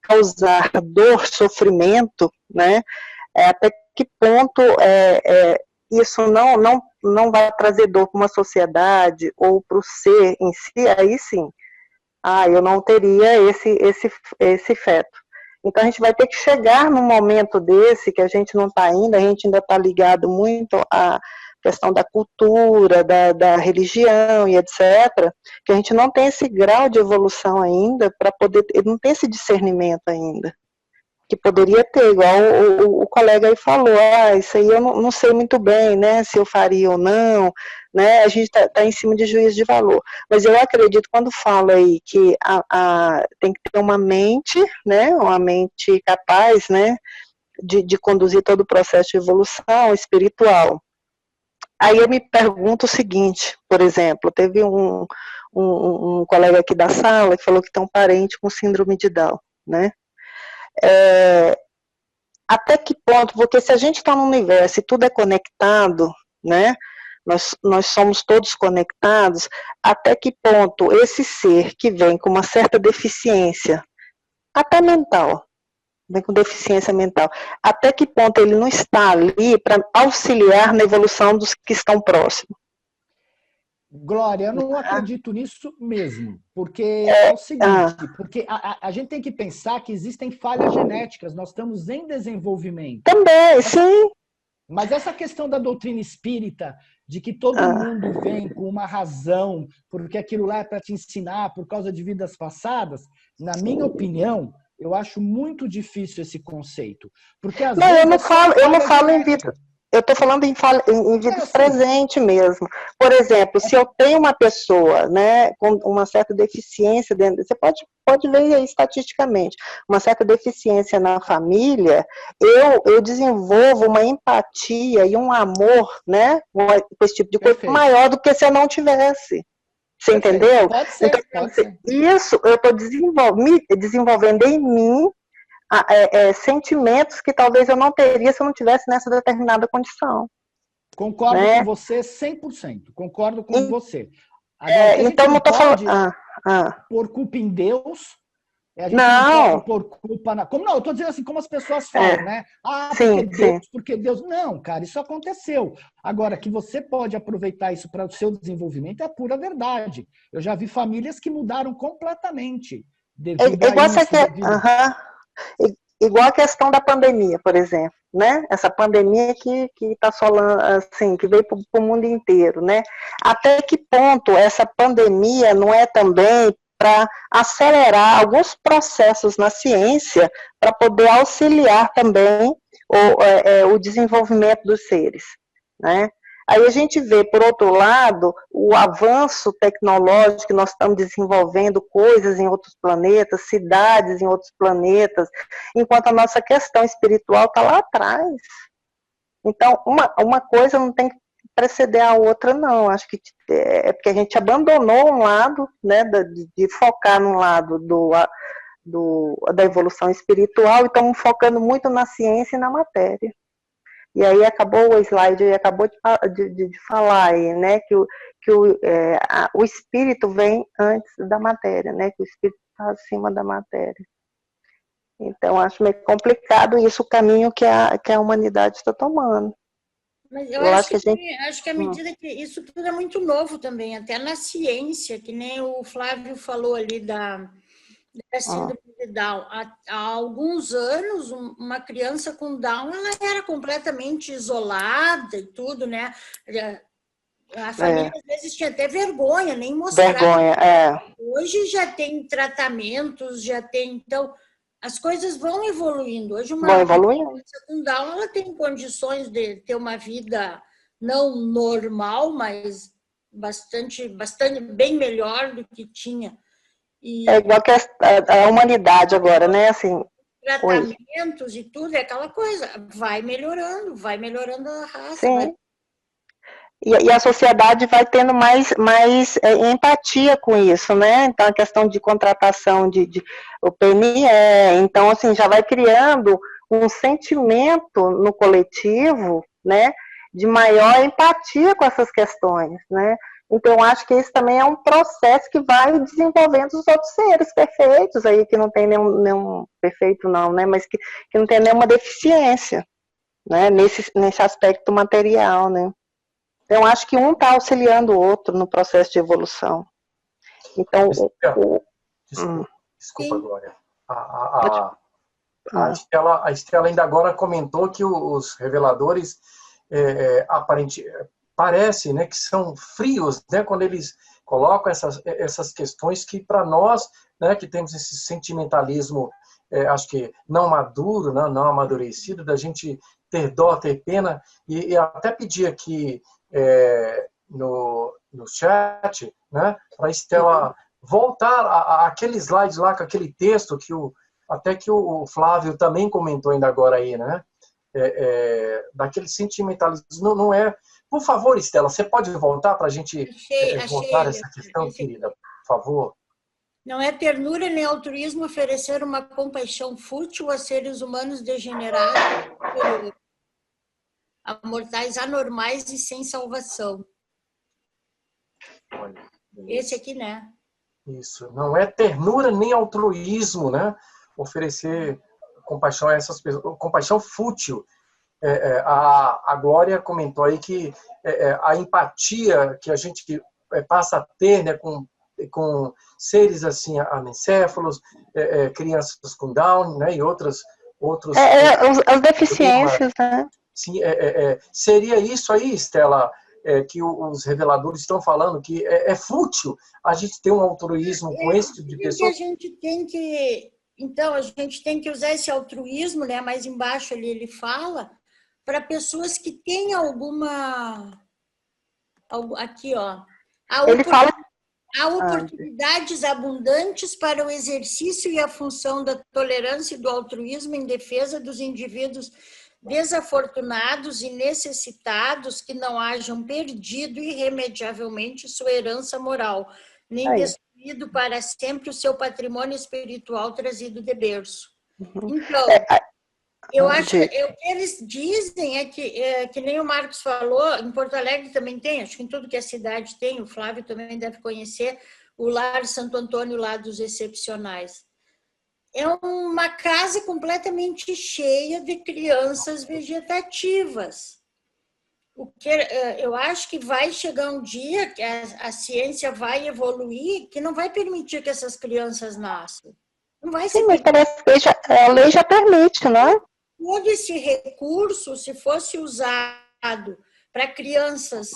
Speaker 10: causar dor, sofrimento, né, até que ponto isso não vai trazer dor para uma sociedade ou para o ser em si, aí sim, eu não teria esse feto. Então, a gente vai ter que chegar num momento desse, que a gente não está ainda, a gente ainda está ligado muito à questão da cultura, da religião e etc., que a gente não tem esse grau de evolução ainda, para poder, não tem esse discernimento ainda, que poderia ter, igual o colega aí falou, isso aí eu não sei muito bem, né, se eu faria ou não, né, a gente está em cima de juízo de valor, mas eu acredito, quando falo aí que tem que ter uma mente, né, uma mente capaz, né, de conduzir todo o processo de evolução espiritual. Aí eu me pergunto o seguinte, por exemplo, teve um colega aqui da sala que falou que tem um parente com síndrome de Down, né, até que ponto, porque se a gente está no universo e tudo é conectado, né, nós somos todos conectados, até que ponto esse ser que vem com uma certa deficiência, até mental, vem com deficiência mental, até que ponto ele não está ali para auxiliar na evolução dos que estão próximos?
Speaker 2: Glória, eu não acredito nisso mesmo, porque é o seguinte, porque a gente tem que pensar que existem falhas genéticas, nós estamos em desenvolvimento.
Speaker 10: Também, sim.
Speaker 2: Mas essa questão da doutrina espírita, de que todo mundo vem com uma razão, porque aquilo lá é para te ensinar por causa de vidas passadas, na minha opinião, eu acho muito difícil esse conceito. Porque às vezes
Speaker 10: eu não falo em vida. Eu estou falando em vida presente mesmo. Por exemplo, se eu tenho uma pessoa, né, com uma certa deficiência, você pode ver aí estatisticamente, uma certa deficiência na família, eu desenvolvo uma empatia e um amor, né, com esse tipo de coisa maior do que se eu não tivesse. Você entendeu?
Speaker 2: Pode ser,
Speaker 10: então,
Speaker 2: pode ser.
Speaker 10: Isso eu estou desenvolvendo em mim sentimentos que talvez eu não teria se eu não tivesse nessa determinada condição.
Speaker 2: Concordo com você 100%. Concordo com você. Agora,
Speaker 10: então não estou falando...
Speaker 2: por culpa em Deus... A gente
Speaker 10: não
Speaker 2: por culpa eu estou dizendo assim, como as pessoas falam, né? Porque Deus... Não, cara, isso aconteceu. Agora, que você pode aproveitar isso para o seu desenvolvimento é a pura verdade. Eu já vi famílias que mudaram completamente.
Speaker 10: Igual a questão da pandemia, por exemplo, né? Essa pandemia que está assolando, assim, que veio para o mundo inteiro, né? Até que ponto essa pandemia não é também para acelerar alguns processos na ciência para poder auxiliar também o desenvolvimento dos seres, né? Aí a gente vê, por outro lado, o avanço tecnológico, que nós estamos desenvolvendo coisas em outros planetas, cidades em outros planetas, enquanto a nossa questão espiritual está lá atrás. Então, uma coisa não tem que preceder a outra, não. Acho que é porque a gente abandonou um lado, né, de focar num lado da evolução espiritual e estamos focando muito na ciência e na matéria. E aí acabou o slide, acabou de falar aí, né, que o espírito vem antes da matéria, né, que o espírito está acima da matéria. Então, acho meio complicado isso, o caminho que a humanidade está tomando.
Speaker 1: Mas eu acho que à medida que isso tudo é muito novo também, até na ciência, que nem o Flávio falou ali da síndrome de Down. Há alguns anos, uma criança com Down, ela era completamente isolada e tudo, né? A família, às vezes, tinha até vergonha, nem mostrava. Hoje já tem tratamentos, já tem... Então, as coisas vão evoluindo. Hoje, uma criança com Down, ela tem condições de ter uma vida não normal, mas bastante bem melhor do que tinha. E
Speaker 10: É igual que a humanidade agora, né? Assim,
Speaker 1: tratamentos e tudo, é aquela coisa, vai melhorando a raça.
Speaker 10: sim. E a sociedade vai tendo mais empatia com isso, né? Então, a questão de contratação o PNE, então, assim, já vai criando um sentimento no coletivo, né? De maior empatia com essas questões, né? Então, acho que esse também é um processo que vai desenvolvendo os outros seres perfeitos aí, que não tem nenhum perfeito não, né? Mas que não tem nenhuma deficiência, né? Nesse aspecto material, né? Então, acho que um está auxiliando o outro no processo de evolução. Então,
Speaker 4: Desculpa, Glória. A Estela ainda agora comentou que os reveladores parece, né, que são frios, né, quando eles colocam essas questões que para nós, né, que temos esse sentimentalismo, acho que não maduro, não amadurecido, da gente ter dó, ter pena, e até pedir aqui no chat, né, para a Estela voltar àquele slide lá, com aquele texto que até que o Flávio também comentou ainda agora aí, né, daquele sentimentalismo, não é... Por favor, Estela, você pode voltar para a gente voltar essa questão, querida, por favor?
Speaker 1: Não é ternura nem altruísmo oferecer uma compaixão fútil a seres humanos degenerados, a mortais anormais e sem salvação.
Speaker 4: Olha,
Speaker 1: esse aqui, né?
Speaker 4: Isso. Não é ternura nem altruísmo, né? Oferecer compaixão a essas pessoas, compaixão fútil. A Glória comentou aí que a empatia que a gente passa a ter, né, com seres assim anencéfalos, crianças com Down, né, e outros
Speaker 10: as deficiências, né?
Speaker 4: Sim, seria isso aí, Estela, que os reveladores estão falando, que é fútil a gente ter um altruísmo com esse tipo de pessoa.
Speaker 1: A gente tem que, então, a gente tem que usar esse altruísmo, né? Mais embaixo ali ele fala, para pessoas que têm aqui, ó, há oportunidades abundantes para o exercício e a função da tolerância e do altruísmo em defesa dos indivíduos desafortunados e necessitados que não hajam perdido irremediavelmente sua herança moral, nem destruído para sempre o seu patrimônio espiritual trazido de berço. Então, eu acho que o que eles dizem que nem o Marcos falou, em Porto Alegre também tem, acho que em tudo que a cidade tem, o Flávio também deve conhecer, o Lar Santo Antônio lá dos Excepcionais. É uma casa completamente cheia de crianças vegetativas. O que eu acho que vai chegar um dia que a ciência vai evoluir, que não vai permitir que essas crianças nasçam. Não vai ser.
Speaker 10: Sim, mas parece que a lei já permite, né?
Speaker 1: Todo esse recurso, se fosse usado para crianças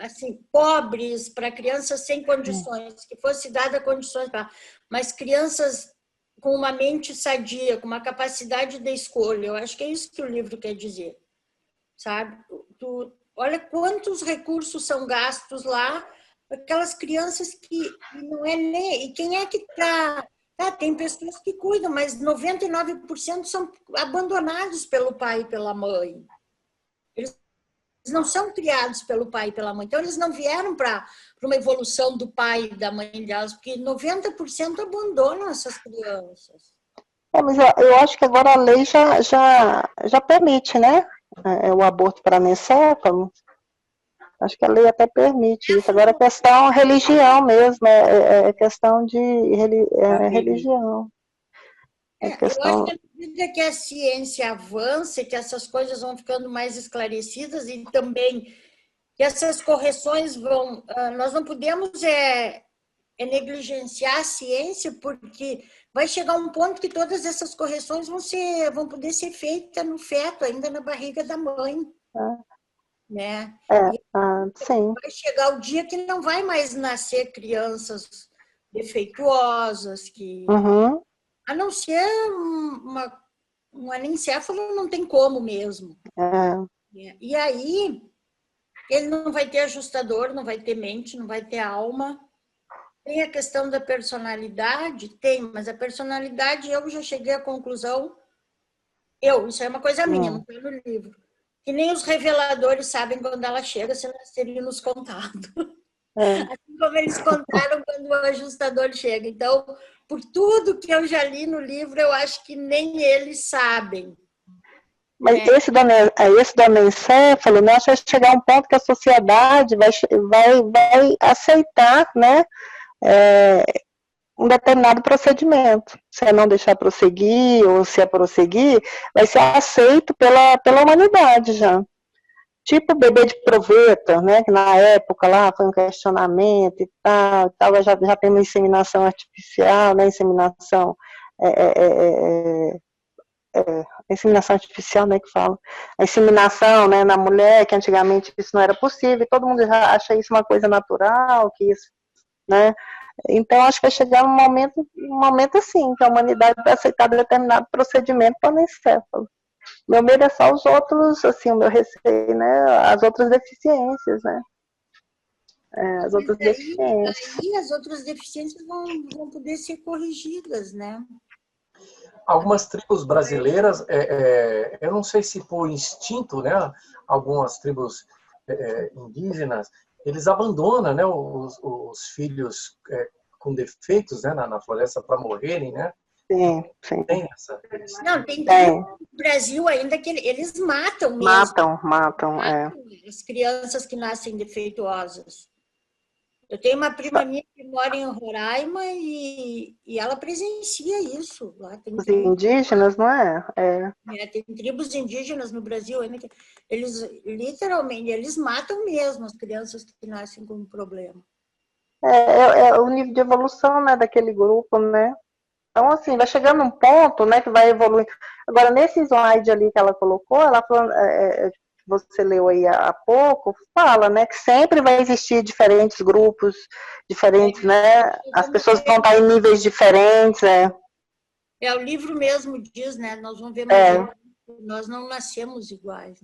Speaker 1: assim, pobres, para crianças sem condições, que fosse dada condições para, mas crianças com uma mente sadia, com uma capacidade de escolha. Eu acho que é isso que o livro quer dizer, sabe? Olha quantos recursos são gastos lá, aquelas crianças que não é nem... E quem é que está... tem pessoas que cuidam, mas 99% são abandonados pelo pai e pela mãe. Eles não são criados pelo pai e pela mãe. Então, eles não vieram para uma evolução do pai e da mãe delas, porque 90% abandonam essas crianças.
Speaker 10: Mas eu acho que agora a lei já permite, né? O aborto para anencéfalo. Acho que a lei até permite isso. Agora é questão religião mesmo, é questão de religião.
Speaker 1: Eu acho que à medida que a ciência avança, que essas coisas vão ficando mais esclarecidas e também que essas correções vão... Nós não podemos negligenciar a ciência, porque vai chegar um ponto que todas essas correções vão poder ser feitas no feto, ainda na barriga da mãe. Né?
Speaker 10: Sim.
Speaker 1: Vai chegar o dia que não vai mais nascer crianças defeituosas, que... A não ser um anencéfalo, não tem como mesmo. E aí, Ele não vai ter ajustador, não vai ter mente, não vai ter alma. Tem a questão da personalidade? Tem, mas a personalidade eu já cheguei à conclusão, isso é uma coisa minha, não está no livro, que nem os reveladores sabem quando ela chega, se nós teríamos contado. Assim como eles contaram quando o ajustador chega. Então, por tudo que eu já li no livro, eu acho que nem eles sabem.
Speaker 10: Mas esse do anencéfalo, nós vai chegar a um ponto que a sociedade vai aceitar, né, um determinado procedimento. Se é não deixar prosseguir, ou se é prosseguir, vai ser aceito pela humanidade já. Tipo bebê de proveta, né, que na época lá foi um questionamento e tal já tem uma inseminação artificial, né, inseminação artificial, né, que fala, a inseminação, né, na mulher, que antigamente isso não era possível, e todo mundo já acha isso uma coisa natural, que isso, né, então acho que vai chegar um momento assim, que a humanidade vai aceitar determinado procedimento para o anencéfalo. Meu medo é só os outros, assim, o meu receio, né, as outras deficiências, né, as outras deficiências.
Speaker 1: Aí as outras deficiências vão poder ser corrigidas, né.
Speaker 4: Algumas tribos brasileiras, eu não sei se por instinto, né, algumas tribos indígenas, eles abandonam, né, os filhos com defeitos, né, na floresta para morrerem, né?
Speaker 10: Sim.
Speaker 4: Tem essa.
Speaker 1: Não, tem no Brasil ainda que eles matam mesmo.
Speaker 10: Matam,
Speaker 1: as crianças que nascem defeituosas. Eu tenho uma prima minha que mora em Roraima e ela presencia isso. Lá tem
Speaker 10: os indígenas, não é?
Speaker 1: Tem tribos indígenas no Brasil ainda que eles literalmente eles matam mesmo as crianças que nascem com um problema.
Speaker 10: É o nível de evolução, né, daquele grupo, né? Então, assim, vai chegando um ponto, né, que vai evoluir. Agora, nesse slide ali que ela colocou, ela falou, você leu aí há pouco, fala, né, que sempre vai existir diferentes grupos, diferentes, né, as pessoas vão estar em níveis diferentes,
Speaker 1: o livro mesmo diz, né, nós vamos ver nós não nascemos iguais.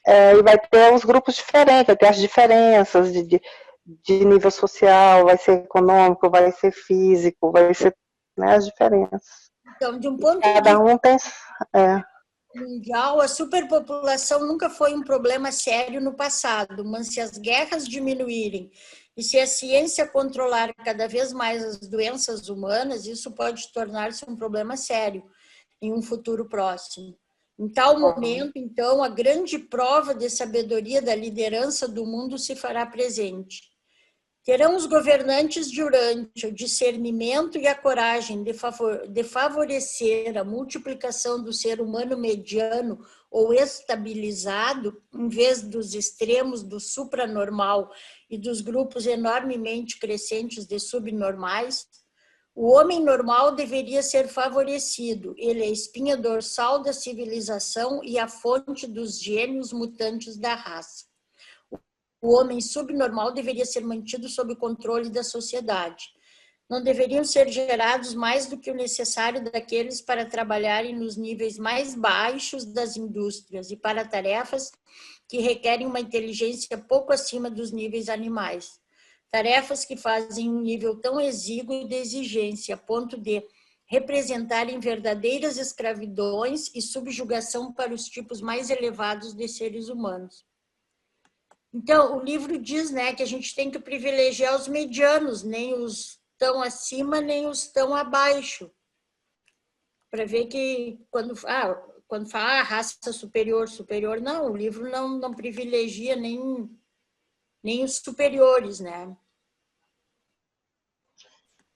Speaker 10: E vai ter os grupos diferentes, vai ter as diferenças de nível social, vai ser econômico, vai ser físico, vai ser, né, as diferenças.
Speaker 1: Então, de um ponto
Speaker 10: cada um tem
Speaker 1: mundial, a superpopulação nunca foi um problema sério no passado, mas se as guerras diminuírem e se a ciência controlar cada vez mais as doenças humanas, isso pode tornar-se um problema sério em um futuro próximo. Em tal momento, então, a grande prova de sabedoria da liderança do mundo se fará presente. Terão os governantes durante o discernimento e a coragem de favorecer a multiplicação do ser humano mediano ou estabilizado, em vez dos extremos do supranormal e dos grupos enormemente crescentes de subnormais. O homem normal deveria ser favorecido. Ele é a espinha dorsal da civilização e a fonte dos gênios mutantes da raça. O homem subnormal deveria ser mantido sob o controle da sociedade. Não deveriam ser gerados mais do que o necessário daqueles para trabalharem nos níveis mais baixos das indústrias e para tarefas que requerem uma inteligência pouco acima dos níveis animais. Tarefas que fazem um nível tão exíguo de exigência, a ponto de representarem verdadeiras escravidões e subjugação para os tipos mais elevados de seres humanos. Então, o livro diz, né, que a gente tem que privilegiar os medianos, nem os tão acima, nem os tão abaixo. Para ver que, quando fala raça superior, não, o livro não privilegia nem os superiores, né?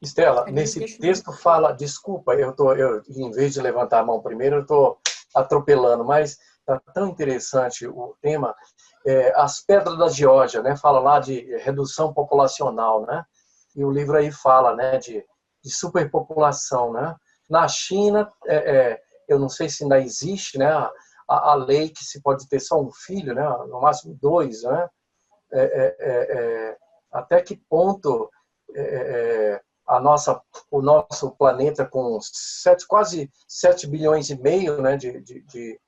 Speaker 4: Estela, nesse texto fala, desculpa, eu em vez de levantar a mão primeiro, eu estou atropelando, mas está tão interessante o tema. As Pedras da Geórgia, né? Fala lá de redução populacional, né? E o livro aí fala, né, de superpopulação, né? Na China, eu não sei se ainda existe, né, a lei que se pode ter só um filho, né, no máximo 2, né? Até que ponto o nosso planeta com quase 7 bilhões e meio, né, de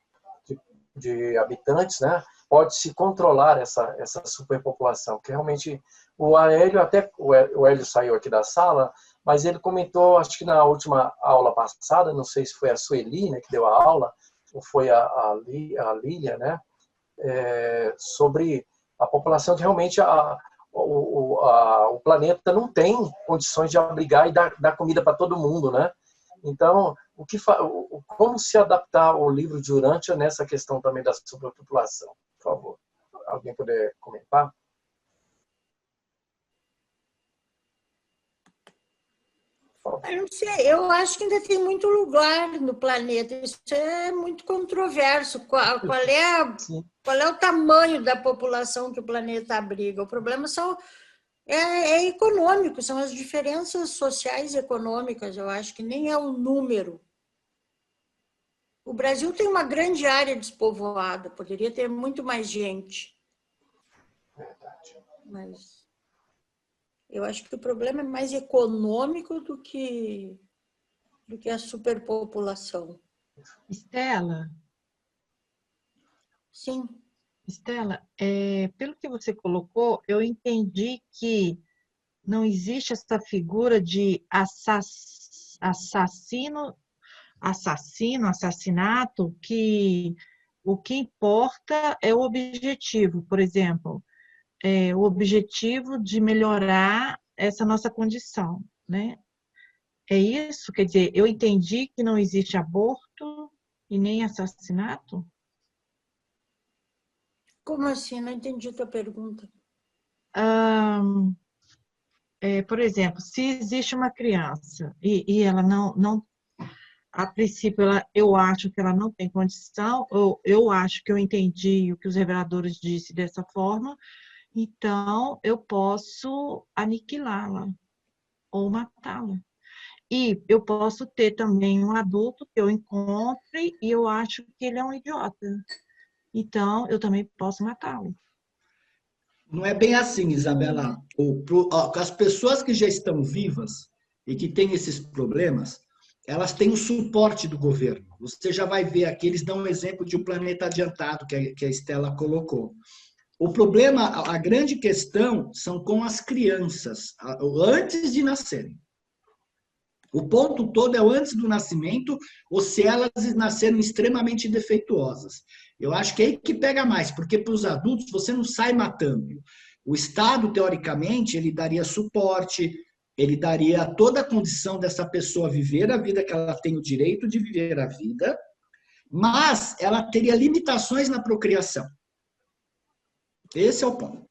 Speaker 4: habitantes, né? pode-se controlar essa superpopulação, que realmente o Hélio saiu aqui da sala, mas ele comentou, acho que na última aula passada, não sei se foi a Sueli, né, que deu a aula, ou foi a Lília, né, sobre a população que realmente o planeta não tem condições de abrigar e dar comida para todo mundo, né? Então, como se adaptar o livro de Urântia nessa questão também da superpopulação? Por favor, alguém poder comentar?
Speaker 1: Eu não sei, eu acho que ainda tem muito lugar no planeta. Isso é muito controverso. Qual é o tamanho da população que o planeta abriga? O problema é econômico, são as diferenças sociais e econômicas. Eu acho que nem é o número. O Brasil tem uma grande área despovoada, poderia ter muito mais gente. Mas eu acho que o problema é mais econômico do que a superpopulação.
Speaker 5: Estela?
Speaker 1: Sim.
Speaker 5: Estela, pelo que você colocou, eu entendi que não existe essa figura de assassinato, que o que importa é o objetivo. Por exemplo, o objetivo de melhorar essa nossa condição, né? É isso? Quer dizer, eu entendi que não existe aborto e nem assassinato?
Speaker 1: Como assim? Não entendi a tua pergunta.
Speaker 5: Por exemplo, se existe uma criança e ela não a princípio, eu acho que ela não tem condição, ou eu acho que eu entendi o que os reveladores disse dessa forma, então eu posso aniquilá-la ou matá-la. E eu posso ter também um adulto que eu encontre e eu acho que ele é um idiota. Então, eu também posso matá-lo.
Speaker 2: Não é bem assim, Isabela. As pessoas que já estão vivas e que têm esses problemas, elas têm o suporte do governo. Você já vai ver aqui, eles dão um exemplo de um planeta adiantado que a Estela colocou. O problema, a grande questão são com as crianças, antes de nascerem. O ponto todo é o antes do nascimento, ou se elas nasceram extremamente defeituosas. Eu acho que é aí que pega mais, porque para os adultos você não sai matando. O Estado, teoricamente, ele daria suporte, ele daria toda a condição dessa pessoa viver a vida que ela tem o direito de viver a vida, mas ela teria limitações na procriação. Esse é o ponto.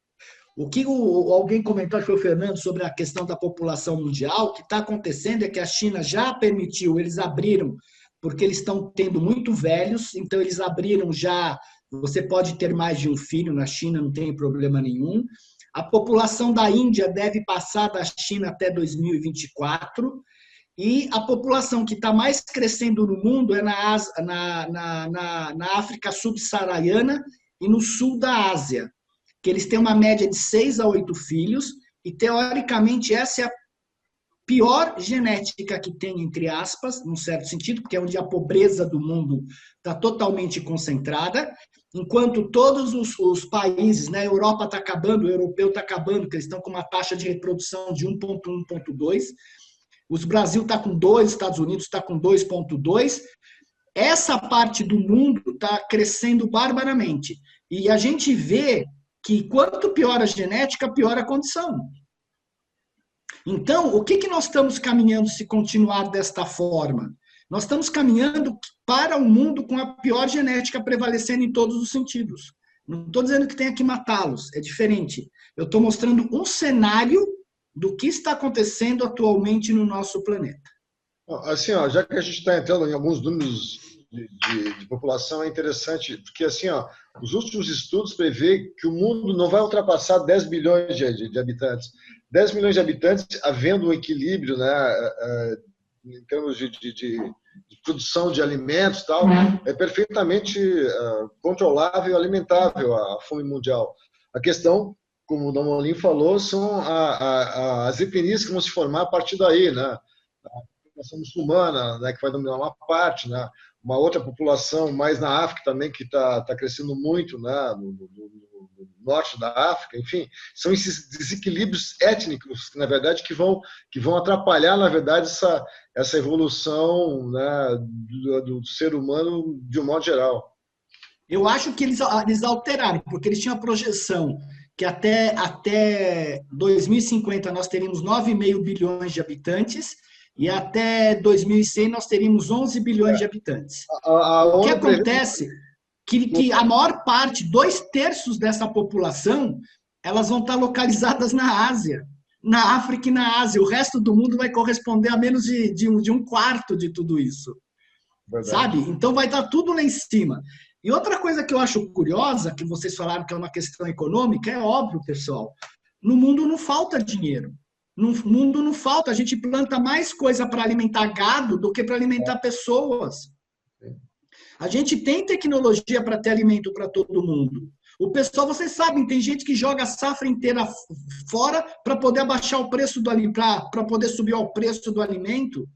Speaker 2: O que alguém comentou, acho que foi o Fernando, sobre a questão da população mundial, o que está acontecendo é que a China já permitiu, eles abriram, porque eles estão tendo muito velhos, então eles abriram já, você pode ter mais de um filho na China, não tem problema nenhum. A população da Índia deve passar da China até 2024, e a população que está mais crescendo no mundo é na África subsaariana e no sul da Ásia, que eles têm uma média de 6 a 8 filhos, e teoricamente essa é a pior genética que tem, entre aspas, num certo sentido, porque é onde a pobreza do mundo está totalmente concentrada, enquanto todos os países, né, a Europa está acabando, o europeu está acabando, que eles estão com uma taxa de reprodução de 1,1, 1,2, o Brasil está com 2, os Estados Unidos está com 2,2, essa parte do mundo está crescendo barbaramente, e a gente vê que quanto pior a genética, pior a condição. Então, o que nós estamos caminhando se continuar desta forma? Nós estamos caminhando para um mundo com a pior genética prevalecendo em todos os sentidos. Não estou dizendo que tenha que matá-los, é diferente. Eu estou mostrando um cenário do que está acontecendo atualmente no nosso planeta.
Speaker 8: Assim, já que a gente está entrando em alguns números de população, é interessante, porque assim, os últimos estudos prevêem que o mundo não vai ultrapassar 10 bilhões de habitantes. 10 milhões de habitantes, havendo um equilíbrio, né, em termos de produção de alimentos e tal, é perfeitamente controlável e alimentável a fome mundial. A questão, como o Dom Molim falou, são as etnias que vão se formar a partir daí, né? A população muçulmana, né, que vai dominar uma parte, né? uma outra população mais na África também que está crescendo muito, né, no norte da África, enfim, são esses desequilíbrios étnicos que na verdade que vão atrapalhar na verdade essa evolução, né, do ser humano de um modo geral.
Speaker 2: Eu acho que eles alteraram, porque eles tinham a projeção que até 2050 nós teríamos 9,5 bilhões de habitantes e até 2100 nós teríamos 11 bilhões de habitantes. O que acontece que a maior parte, 2/3 dessa população, elas vão estar localizadas na Ásia, na África e na Ásia. O resto do mundo vai corresponder a menos de 1/4 de tudo isso. Verdade. Sabe? Então vai estar tudo lá em cima. E outra coisa que eu acho curiosa, que vocês falaram que é uma questão econômica, é óbvio, pessoal. No mundo não falta dinheiro. No mundo não falta. A gente planta mais coisa para alimentar gado do que para alimentar pessoas. A gente tem tecnologia para ter alimento para todo mundo. O pessoal, vocês sabem, tem gente que joga a safra inteira fora para poder abaixar o preço do alimento, para poder subir o preço do alimento.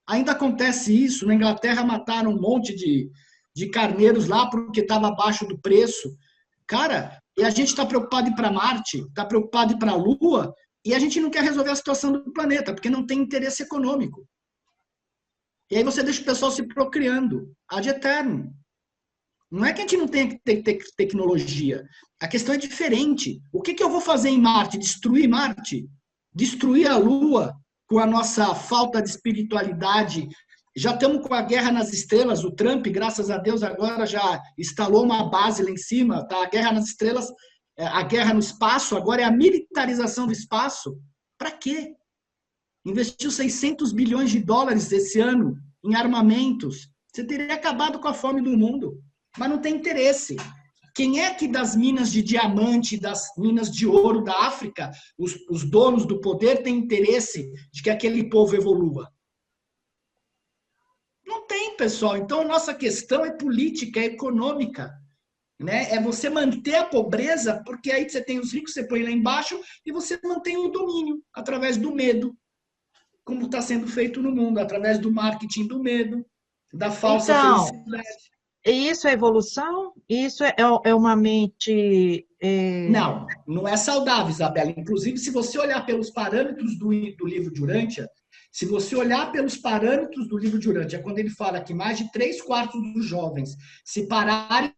Speaker 2: Ainda acontece isso. Na Inglaterra mataram um monte de carneiros lá porque estava abaixo do preço. Cara, e a gente está preocupado em ir para Marte, está preocupado em ir para a Lua, e a gente não quer resolver a situação do planeta, porque não tem interesse econômico. E aí você deixa o pessoal se procriando, ad eterno. Não é que a gente não tenha que ter tecnologia. A questão é diferente. O que eu vou fazer em Marte? Destruir Marte? Destruir a Lua com a nossa falta de espiritualidade? Já estamos com a guerra nas estrelas. O Trump, graças a Deus, agora já instalou uma base lá em cima. Tá? A guerra nas estrelas, a guerra no espaço, agora é a militarização do espaço. Para quê? Investiu 600 bilhões de dólares esse ano em armamentos. Você teria acabado com a fome do mundo. Mas não tem interesse. Quem é que das minas de diamante, das minas de ouro da África, os donos do poder têm interesse de que aquele povo evolua? Não tem, pessoal. Então, nossa questão é política, é econômica. Né? É você manter a pobreza, porque aí você tem os ricos, você põe lá embaixo, e você mantém o domínio, através do medo, como está sendo feito no mundo, através do marketing do medo, da falsa felicidade.
Speaker 5: Isso é evolução? Isso é uma mente...
Speaker 2: Não, não é saudável, Isabela. Inclusive, se você olhar pelos parâmetros do livro de Urântia, se você olhar pelos parâmetros do livro de Urântia, quando ele fala que mais de 3/4 dos jovens se pararem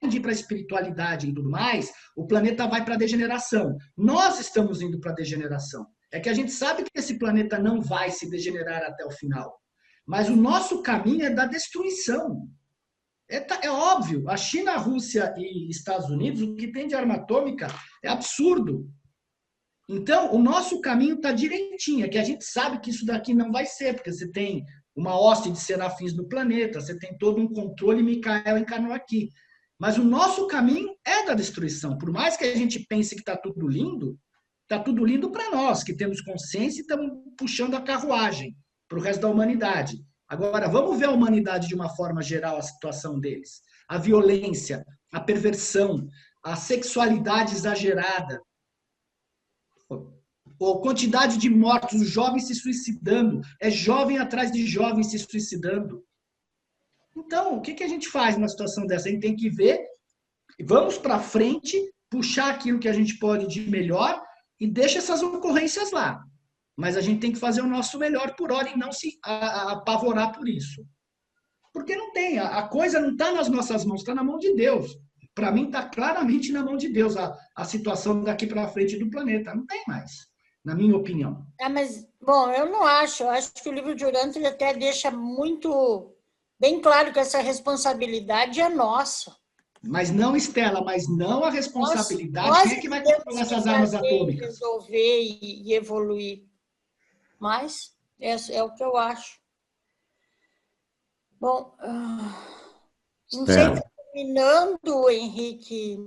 Speaker 2: de ir para a espiritualidade e tudo mais, o planeta vai para a degeneração. Nós estamos indo para a degeneração. É que a gente sabe que esse planeta não vai se degenerar até o final. Mas o nosso caminho é da destruição. É óbvio, a China, a Rússia e Estados Unidos, o que tem de arma atômica é absurdo. Então, o nosso caminho está direitinho, é que a gente sabe que isso daqui não vai ser, porque você tem uma hoste de serafins no planeta, você tem todo um controle, Micael encarnou aqui. Mas o nosso caminho é da destruição. Por mais que a gente pense que está tudo lindo para nós, que temos consciência e estamos puxando a carruagem para o resto da humanidade. Agora, vamos ver a humanidade de uma forma geral, a situação deles. A violência, a perversão, a sexualidade exagerada, a quantidade de mortos, os jovens se suicidando, é jovem atrás de jovem se suicidando. Então, o que a gente faz numa situação dessa? A gente tem que ver, vamos para frente, puxar aquilo que a gente pode de melhor e deixa essas ocorrências lá. Mas a gente tem que fazer o nosso melhor por hora e não se apavorar por isso. Porque não tem, a coisa não está nas nossas mãos, está na mão de Deus. Para mim, está claramente na mão de Deus a situação daqui para frente do planeta. Não tem mais, na minha opinião.
Speaker 1: Mas, bom, eu não acho. Eu acho que o livro de Urântia ele até deixa muito bem claro que essa responsabilidade é nossa.
Speaker 2: Mas não, Estela, mas não a responsabilidade. Quem é que vai controlar essas armas atômicas?
Speaker 1: Resolver e evoluir. Mas é o que eu acho. Bom, não sei, terminando, Henrique,